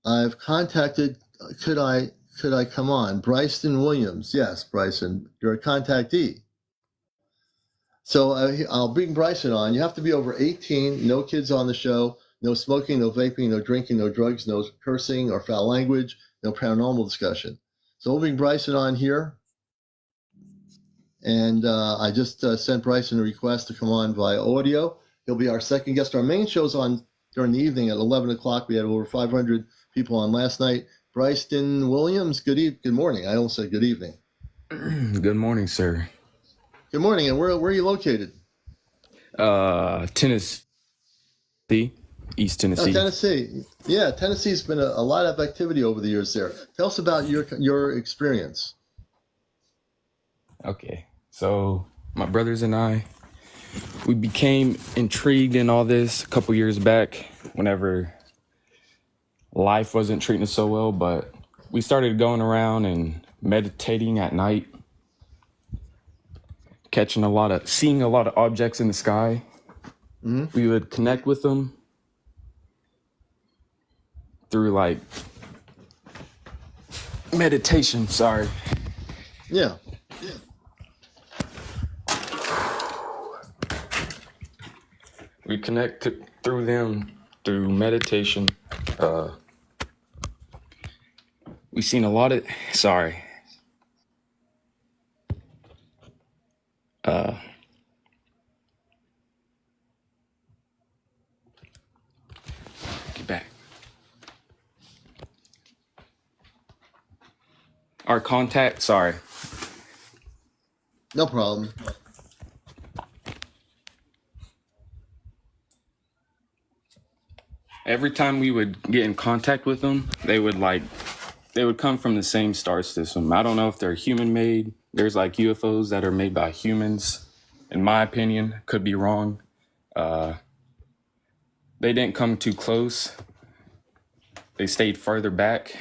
I've contacted, could I come on? Bryson Williams. Yes, Bryson, you're a contactee. So I'll bring Bryson on. You have to be over 18, no kids on the show, no smoking, no vaping, no drinking, no drugs, no cursing or foul language, no paranormal discussion. So we'll bring Bryson on here. And I just sent Bryson a request to come on via audio. He'll be our second guest. Our main show's on during the evening at 11 o'clock. We had over 500 people on last night. Bryson Williams, good morning. I almost said good evening. Good morning, sir. Good morning. And where are you located? Tennessee, East Tennessee. Oh, Tennessee. Yeah, Tennessee's been a lot of activity over the years there. Tell us about your experience. Okay, so my brothers and I, we became intrigued in all this a couple years back whenever life wasn't treating us so well, but we started going around and meditating at night, seeing a lot of objects in the sky. Mm-hmm. We would connect with them, through like meditation. Sorry. Yeah. We connect through them through meditation. We've seen a lot of. Sorry. Get back. Our contact. Sorry. No problem. Every time we would get in contact with them, they would come from the same star system. I don't know if they're human made. There's like UFOs that are made by humans. In my opinion, could be wrong. They didn't come too close. They stayed further back.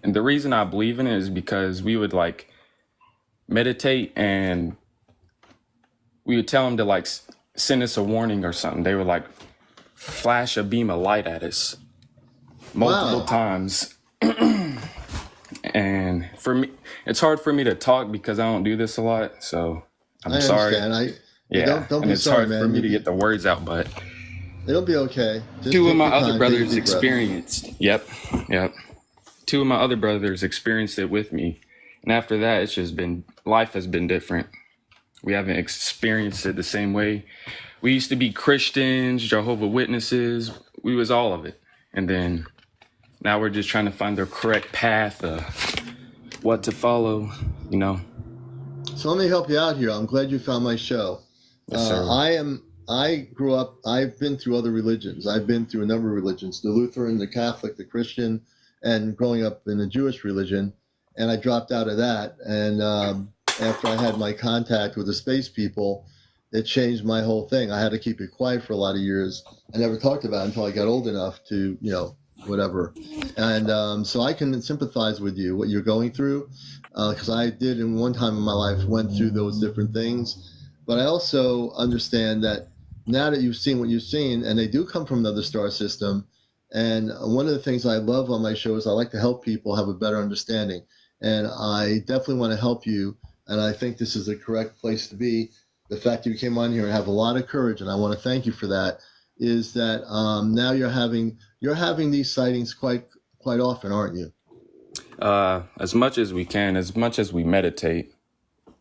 And the reason I believe in it is because we would like meditate and we would tell them to like send us a warning or something. They would like flash a beam of light at us multiple times. And for me, it's hard for me to talk because I don't do this a lot. So I'm sorry. Don't be it's sorry, hard man. for me to get the words out, but It'll be okay. Just two of take my your other time, brothers take a deep breath. experienced. Yep. Two of my other brothers experienced it with me. And after that, it's just been, life has been different. We haven't experienced it the same way. We used to be Christians, Jehovah's Witnesses. We was all of it. And then now we're just trying to find the correct path of what to follow, you know. So let me help you out here. I'm glad you found my show. Yes, sir. I grew up, I've been through other religions. I've been through a number of religions, the Lutheran, the Catholic, the Christian, and growing up in the Jewish religion. And I dropped out of that. And after I had my contact with the space people, it changed my whole thing. I had to keep it quiet for a lot of years. I never talked about it until I got old enough to, whatever. And so I can sympathize with you, what you're going through, because I did in one time in my life went through those different things. But I also understand that now that you've seen what you've seen, and they do come from another star system, and one of the things I love on my show is I like to help people have a better understanding. And I definitely want to help you, and I think this is the correct place to be. The fact that you came on here and have a lot of courage, and I want to thank you for that, is that now you're having these sightings quite often, aren't you? As much as we can, as much as we meditate.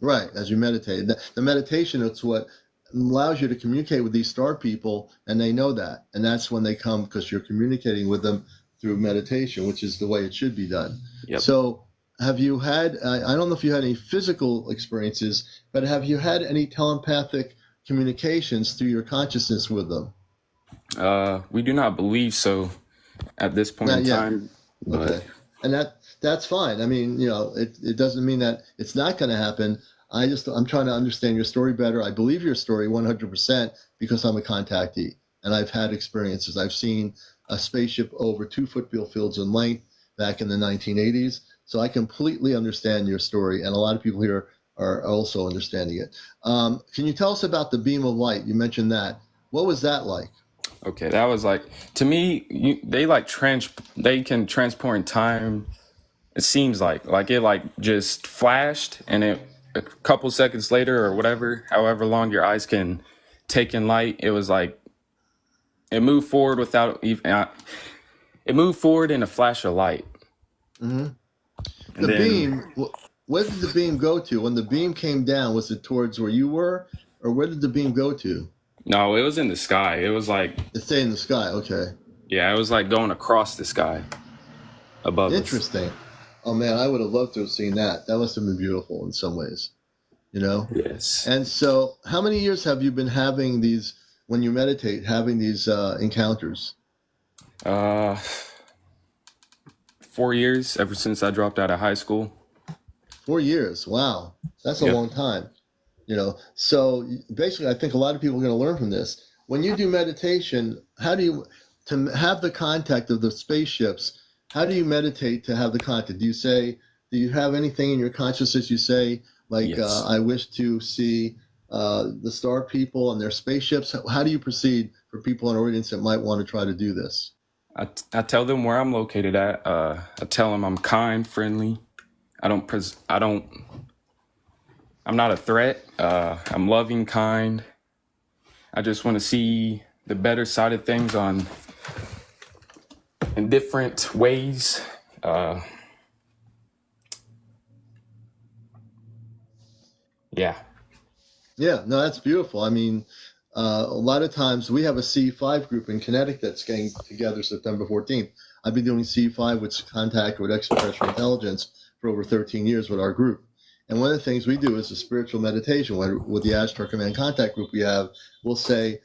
Right, as you meditate. The meditation, it's what allows you to communicate with these star people, and they know that. And that's when they come, because you're communicating with them through meditation, which is the way it should be done. Yep. So have you had, I don't know if you had any physical experiences, but have you had any telepathic communications through your consciousness with them? We do not believe so at this point in time. But... Okay. And that's fine. I mean, it doesn't mean that it's not going to happen. I'm trying to understand your story better. I believe your story 100% because I'm a contactee and I've had experiences. I've seen a spaceship over 2 football fields in length back in the 1980s. So I completely understand your story, and a lot of people here are also understanding it. Can you tell us about the beam of light? You mentioned that. What was that like? Okay, that was like, to me, they can transport in time. It seems like it like just flashed, and it a couple seconds later or whatever, however long your eyes can take in light, it was like it moved forward without even. It moved forward in a flash of light. Mm-hmm. The beam. Where did the beam go to? When the beam came down, was it towards where you were, or where did the beam go to? No, it was in the sky. It was like it stayed in the sky. Okay. Yeah, it was like going across the sky above us. Interesting. Oh man, I would have loved to have seen that. That must have been beautiful in some ways, Yes. And so, how many years have you been having these, when you meditate, having these encounters? 4 years, ever since I dropped out of high school. 4 years. Wow, that's a long time. So basically, I think a lot of people are going to learn from this. When you do meditation, to have the contact of the spaceships, how do you meditate to have the contact? Do you have anything in your consciousness you say, like, yes. I wish to see the star people and their spaceships? How do you proceed for people in our audience that might want to try to do this? I tell them where I'm located at. I tell them I'm kind, friendly. I'm not a threat. I'm loving, kind. I just want to see the better side of things in different ways. Yeah. Yeah, no, that's beautiful. I mean, a lot of times we have a C5 group in Connecticut that's getting together September 14th. I've been doing C5, which is contact with extraterrestrial intelligence, for over 13 years with our group. And one of the things we do is a spiritual meditation. With the Ashtar Command Contact group we have, we'll say,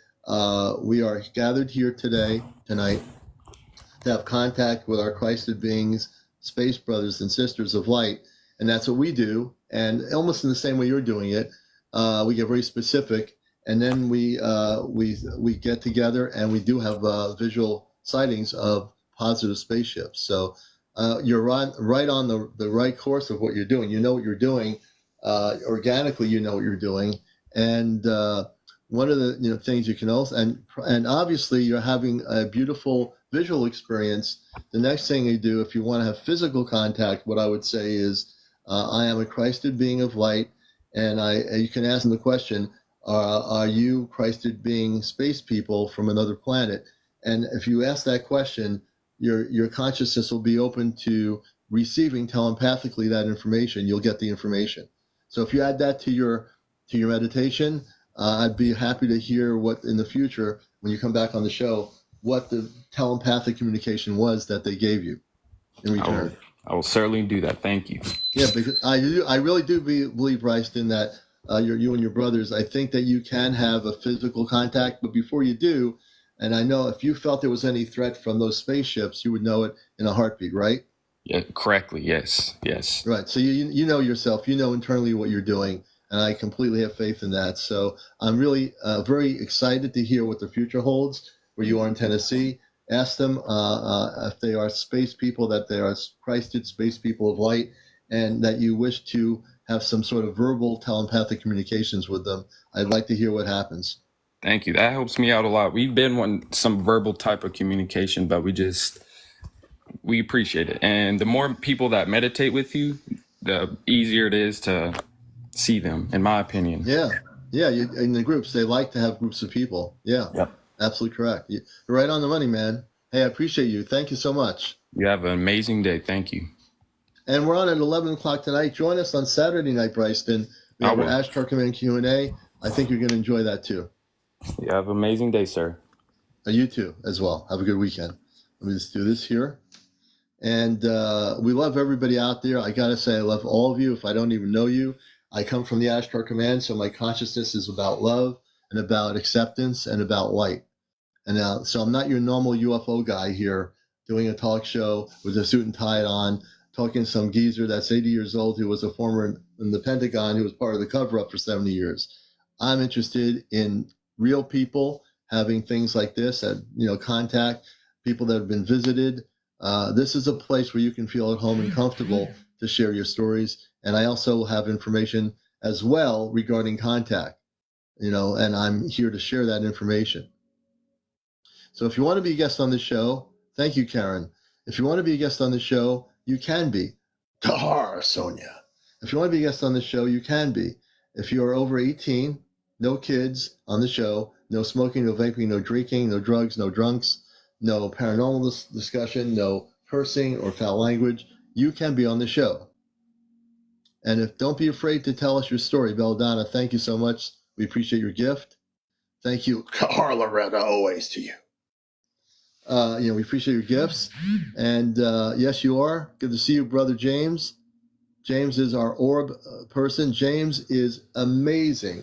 we are gathered here tonight, to have contact with our Christed beings, space brothers and sisters of light. And that's what we do. And almost in the same way you're doing it, we get very specific. And then we get together and we do have visual sightings of positive spaceships. So you're right on the right course of what you're doing. You know what you're doing. Organically, you know what you're doing. And one of the things you can also, and obviously you're having a beautiful visual experience. The next thing you do, if you want to have physical contact, what I would say is, I am a Christed being of light, and you can ask them the question, are you Christed being space people from another planet? And if you ask that question, your consciousness will be open to receiving telepathically that information. You'll get the information. So if you add that to your meditation, I'd be happy to hear what in the future, when you come back on the show, what the telepathic communication was that they gave you in return. I will certainly do that. Thank you. Yeah, because I really do believe, Bryson, that you and your brothers, I think that you can have a physical contact, but before you do, and I know if you felt there was any threat from those spaceships, you would know it in a heartbeat, right? Yeah, correctly. Yes. Right. So you know yourself, you know internally what you're doing, and I completely have faith in that. So I'm really very excited to hear what the future holds where you are in Tennessee. Ask them if they are space people, that they are Christed space people of light, and that you wish to have some sort of verbal telepathic communications with them. I'd like to hear what happens. Thank you. That helps me out a lot. We've been wanting some verbal type of communication, but we appreciate it. And the more people that meditate with you, the easier it is to see them, in my opinion. Yeah. In the groups, they like to have groups of people. Yeah. Yep. Absolutely correct. You're right on the money, man. Hey, I appreciate you. Thank you so much. You have an amazing day. Thank you. And we're on at 11 o'clock tonight. Join us on Saturday night, Bryson. We have our Ashtar Command Q&A. I think you're going to enjoy that too. You have an amazing day, sir. You too, as well. Have a good weekend. Let me just do this here. And we love everybody out there. I got to say, I love all of you. If I don't even know you, I come from the Ashtar Command, so my consciousness is about love and about acceptance and about light. And so I'm not your normal UFO guy here doing a talk show with a suit and tie on, talking to some geezer that's 80 years old who was a former in the Pentagon, who was part of the cover-up for 70 years. I'm interested in real people having things like this, contact people that have been visited. This is a place where you can feel at home and comfortable to share your stories. And I also have information as well regarding contact, and I'm here to share that information. So if you want to be a guest on the show, thank you, Karen. If you want to be a guest on the show, you can be. Tahar, Sonia. If you want to be a guest on the show, you can be. If you are over 18, no kids on the show, no smoking, no vaping, no drinking, no drugs, no drunks, no paranormal discussion, no cursing or foul language, you can be on the show. And don't be afraid to tell us your story. Belladonna, thank you so much. We appreciate your gift. Thank you, Kahar Loretta, always to you. We appreciate your gifts. And yes, you are. Good to see you, Brother James. James is our orb person. James is amazing.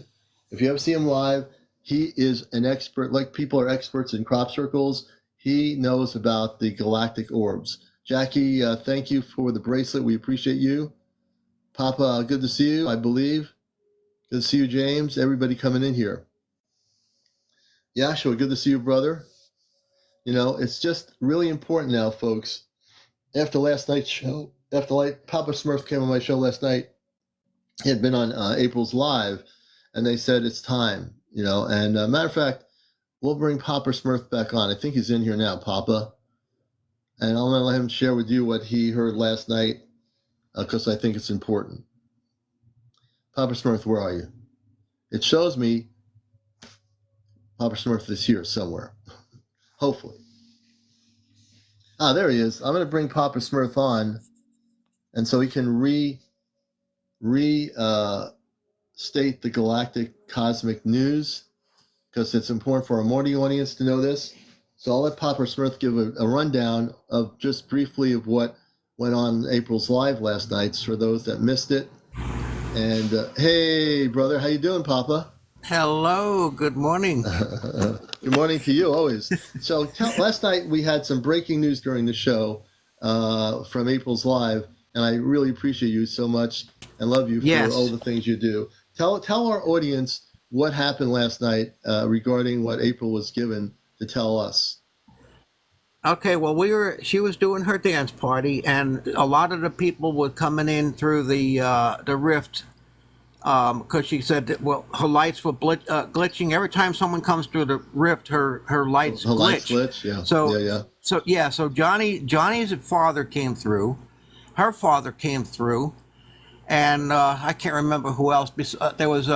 If you ever see him live, he is an expert. Like people are experts in crop circles, he knows about the galactic orbs. Jackie, thank you for the bracelet. We appreciate you. Papa, good to see you, I believe. Good to see you, James. Everybody coming in here. Yashua, good to see you, brother. It's just really important now, folks. After last night's show, Papa Smurf came on my show last night. He had been on April's Live, and they said it's time, And matter of fact, we'll bring Papa Smurf back on. I think he's in here now, Papa. and I'm going to let him share with you what he heard last night because I think it's important. Papa Smurf, where are you? It shows me Papa Smurf is here somewhere, hopefully. Ah, there he is. I'm going to bring Papa Smurf on, and so he can state the galactic cosmic news, because it's important for our morning audience to know this. So I'll let Papa Smurf give a rundown of just briefly of what went on April's live last night for those that missed it. And hey, brother, how you doing, Papa? Hello, good morning. Good morning to you, always. So last night we had some breaking news during the show from April's live, and I really appreciate you so much and love you for all the things you do. Tell our audience what happened last night regarding what April was given to tell us. Okay, well, she was doing her dance party, and a lot of the people were coming in through the rift, because she said that, well, her lights were glitching. Every time someone comes through the rift, her lights glitch. Lights glitch, yeah. So Johnny's father came through, her father came through, and I can't remember who else. There was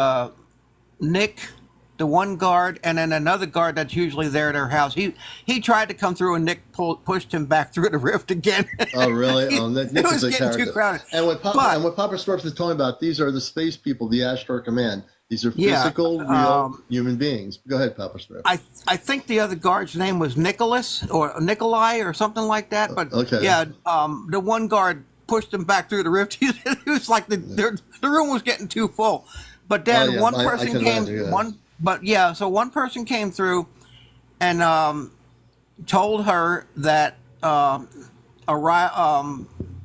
Nick, the one guard, and then another guard that's usually there at her house. He tried to come through, and Nick pushed him back through the rift again. Oh, really? Nick is a character. Too crowded. And what Papa Smurf is talking about, these are the space people, the Ashtar Command. These are physical, real human beings. Go ahead, Papa Smurf. I think the other guard's name was Nicholas or Nikolai or something like that. But the one guard pushed him back through the rift. He was like the room was getting too full. But then one person came. So one person came through and told her that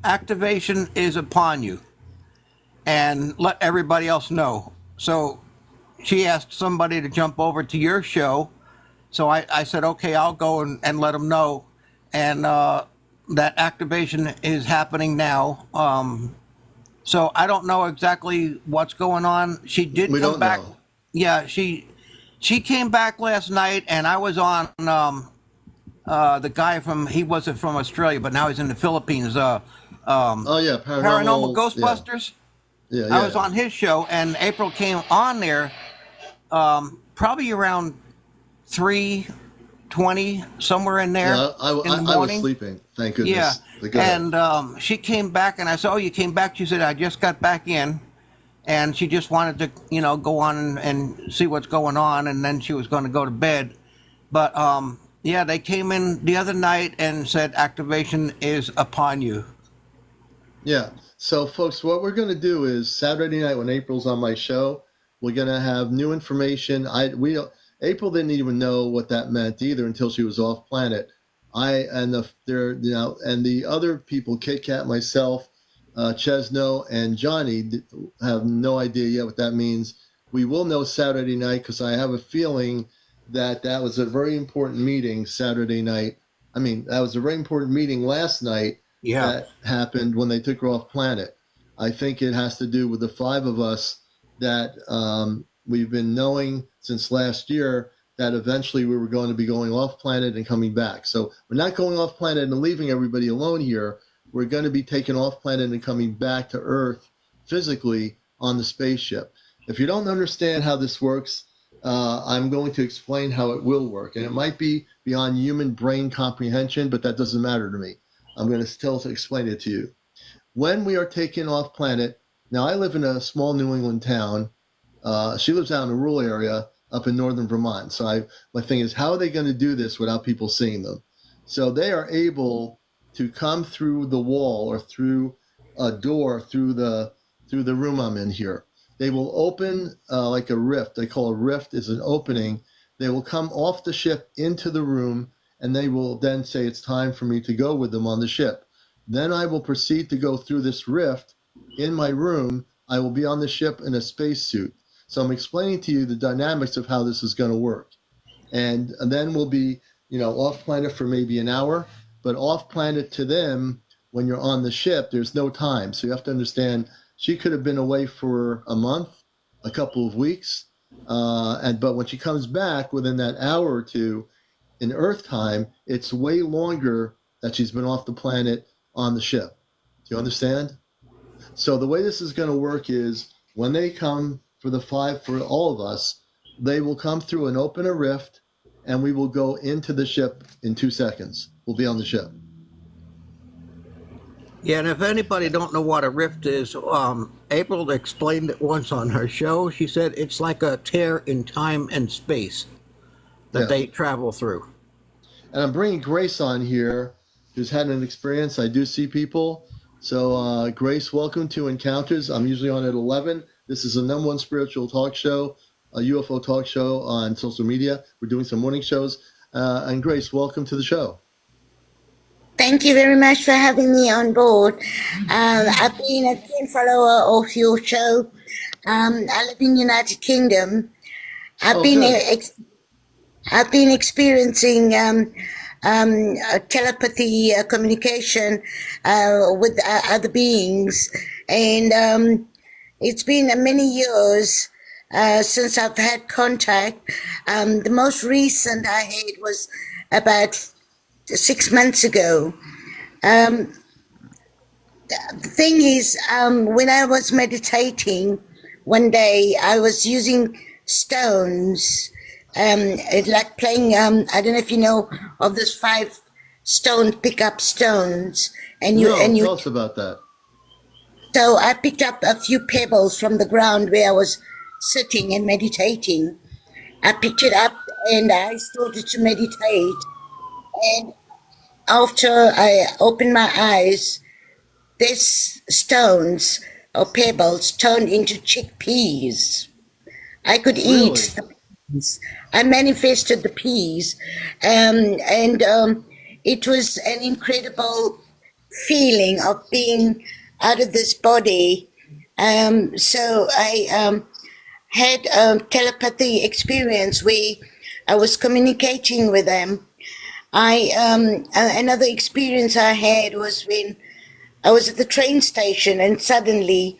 activation is upon you, and let everybody else know. So she asked somebody to jump over to your show. So I said, okay, I'll go and let them know, and that activation is happening now. So I don't know exactly what's going on. She did come back. Know. Yeah, she came back last night, and I was on the guy he wasn't from Australia, but now he's in the Philippines. Paranormal Ghostbusters. Yeah. I was on his show, and April came on there probably around 3:20, somewhere in there. Yeah, I was sleeping. Thank goodness. Yeah, and she came back, and I said, "Oh, you came back?" She said, "I just got back in." And she just wanted to, go on and see what's going on, and then she was going to go to bed. But they came in the other night and said activation is upon you. Yeah. So, folks, what we're going to do is Saturday night when April's on my show, we're going to have new information. April didn't even know what that meant either until she was off planet. And the other people, Kit Kat, myself, Chesno and Johnny have no idea yet what that means. We will know Saturday night because I have a feeling that was a very important meeting Saturday night. I mean, that was a very important meeting last night that happened when they took her off planet. I think it has to do with the five of us that we've been knowing since last year that eventually we were going to be going off planet and coming back. So we're not going off planet and leaving everybody alone here. We're going to be taken off planet and coming back to Earth physically on the spaceship. If you don't understand how this works, I'm going to explain how it will work. And it might be beyond human brain comprehension, but that doesn't matter to me. I'm going to still explain it to you. When we are taken off planet, now I live in a small New England town. She lives out in a rural area up in northern Vermont. So my thing is, how are they going to do this without people seeing them? So they are able to come through the wall or through a door through the room I'm in here. They will open like a rift. They call a rift is an opening. They will come off the ship into the room, and they will then say it's time for me to go with them on the ship. Then I will proceed to go through this rift in my room. I will be on the ship in a spacesuit. So I'm explaining to you the dynamics of how this is going to work. And then we'll be, off planet for maybe an hour. But off planet to them, when you're on the ship, there's no time. So you have to understand she could have been away for a month, a couple of weeks. But when she comes back within that hour or two in Earth time, it's way longer that she's been off the planet on the ship. Do you understand? So the way this is going to work is when they come for all of us, they will come through and open a rift, and we will go into the ship in 2 seconds. We'll be on the ship. Yeah, and if anybody don't know what a rift is, April explained it once on her show. She said it's like a tear in time and space that they travel through. And I'm bringing Grace on here, who's had an experience. I do see people. So, Grace, welcome to Encounters. I'm usually on at 11. This is the #1 spiritual talk show, a UFO talk show on social media. We're doing some morning shows. And Grace, welcome to the show. Thank you very much for having me on board. I've been a keen follower of your show. I live in the United Kingdom. I've been experiencing telepathy communication with other beings, and it's been many years since I've had contact. The most recent I had was about 6 months ago. The thing is, when I was meditating one day, I was using stones, like playing, I don't know if you know of this 5 stone pickup stones. Tell us about that. So I picked up a few pebbles from the ground where I was sitting and meditating. I picked it up and I started to meditate. And after I opened my eyes, these stones or pebbles turned into chickpeas. I could eat the peas. I manifested the peas, and it was an incredible feeling of being out of this body. So I had a telepathy experience where I was communicating with them. Another experience I had was when I was at the train station and suddenly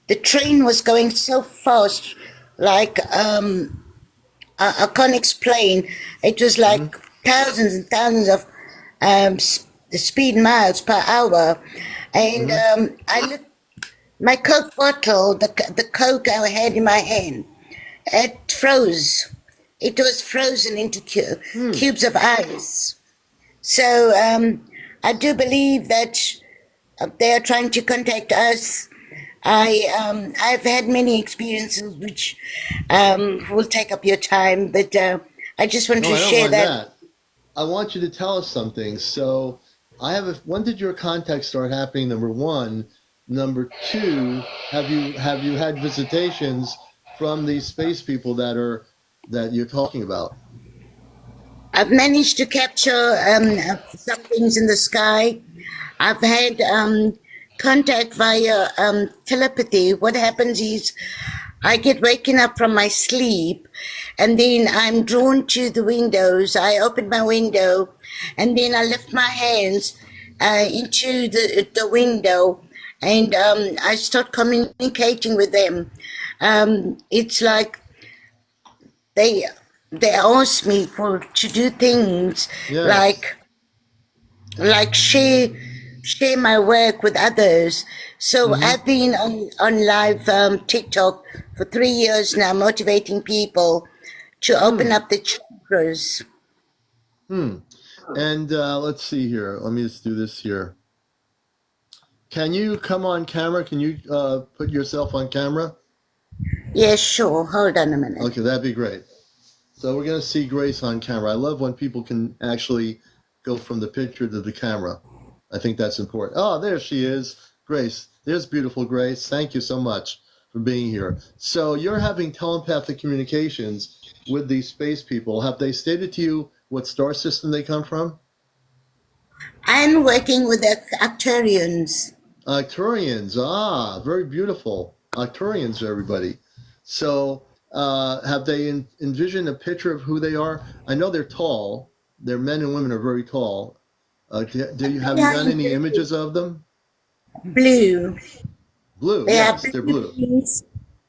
the train was going so fast, like I can't explain. It was like thousands and thousands of speed miles per hour, and I looked. My Coke bottle, the Coke I had in my hand, it froze. It was frozen into cubes of ice. So I do believe that they are trying to contact us. I've had many experiences which will take up your time, but I just want to share that. I want you to tell us something. So when did your contact start happening? Number 1. Number 2, have you had visitations from these space people that you're talking about? I've managed to capture some things in the sky. I've had contact via telepathy. What happens is I get waken up from my sleep and then I'm drawn to the windows. I open my window and then I lift my hands into the window and I start communicating with them. It's like they ask me to do things like share my work with others. So I've been on live TikTok for 3 years now, motivating people to open up the chakras. And let's see here. Let me just do this here. Can you come on camera? Can you put yourself on camera? Yes, sure. Hold on a minute. Okay, that'd be great. So we're going to see Grace on camera. I love when people can actually go from the picture to the camera. I think that's important. Oh, there she is. Grace. There's beautiful Grace. Thank you so much for being here. So you're having telepathic communications with these space people. Have they stated to you what star system they come from? I'm working with the Arcturians. Arcturians. Very beautiful. Arcturians, everybody. So have they envisioned a picture of who they are? I know they're tall. Their men and women are very tall. Have you done any images of them? Blue. Blue, yes, they're blue. Beings,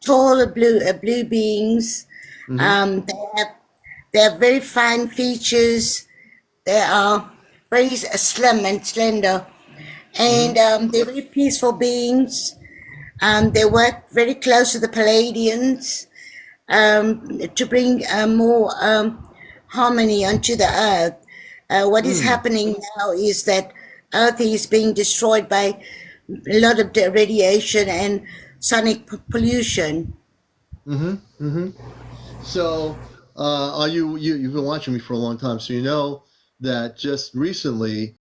tall blue beings. They have very fine features. They are very slim and slender. And they're very peaceful beings. They work very close to the Palladians to bring more harmony onto the earth. What is happening now is that Earth is being destroyed by a lot of radiation and sonic pollution. So, you've been watching me for a long time, so you know that just recently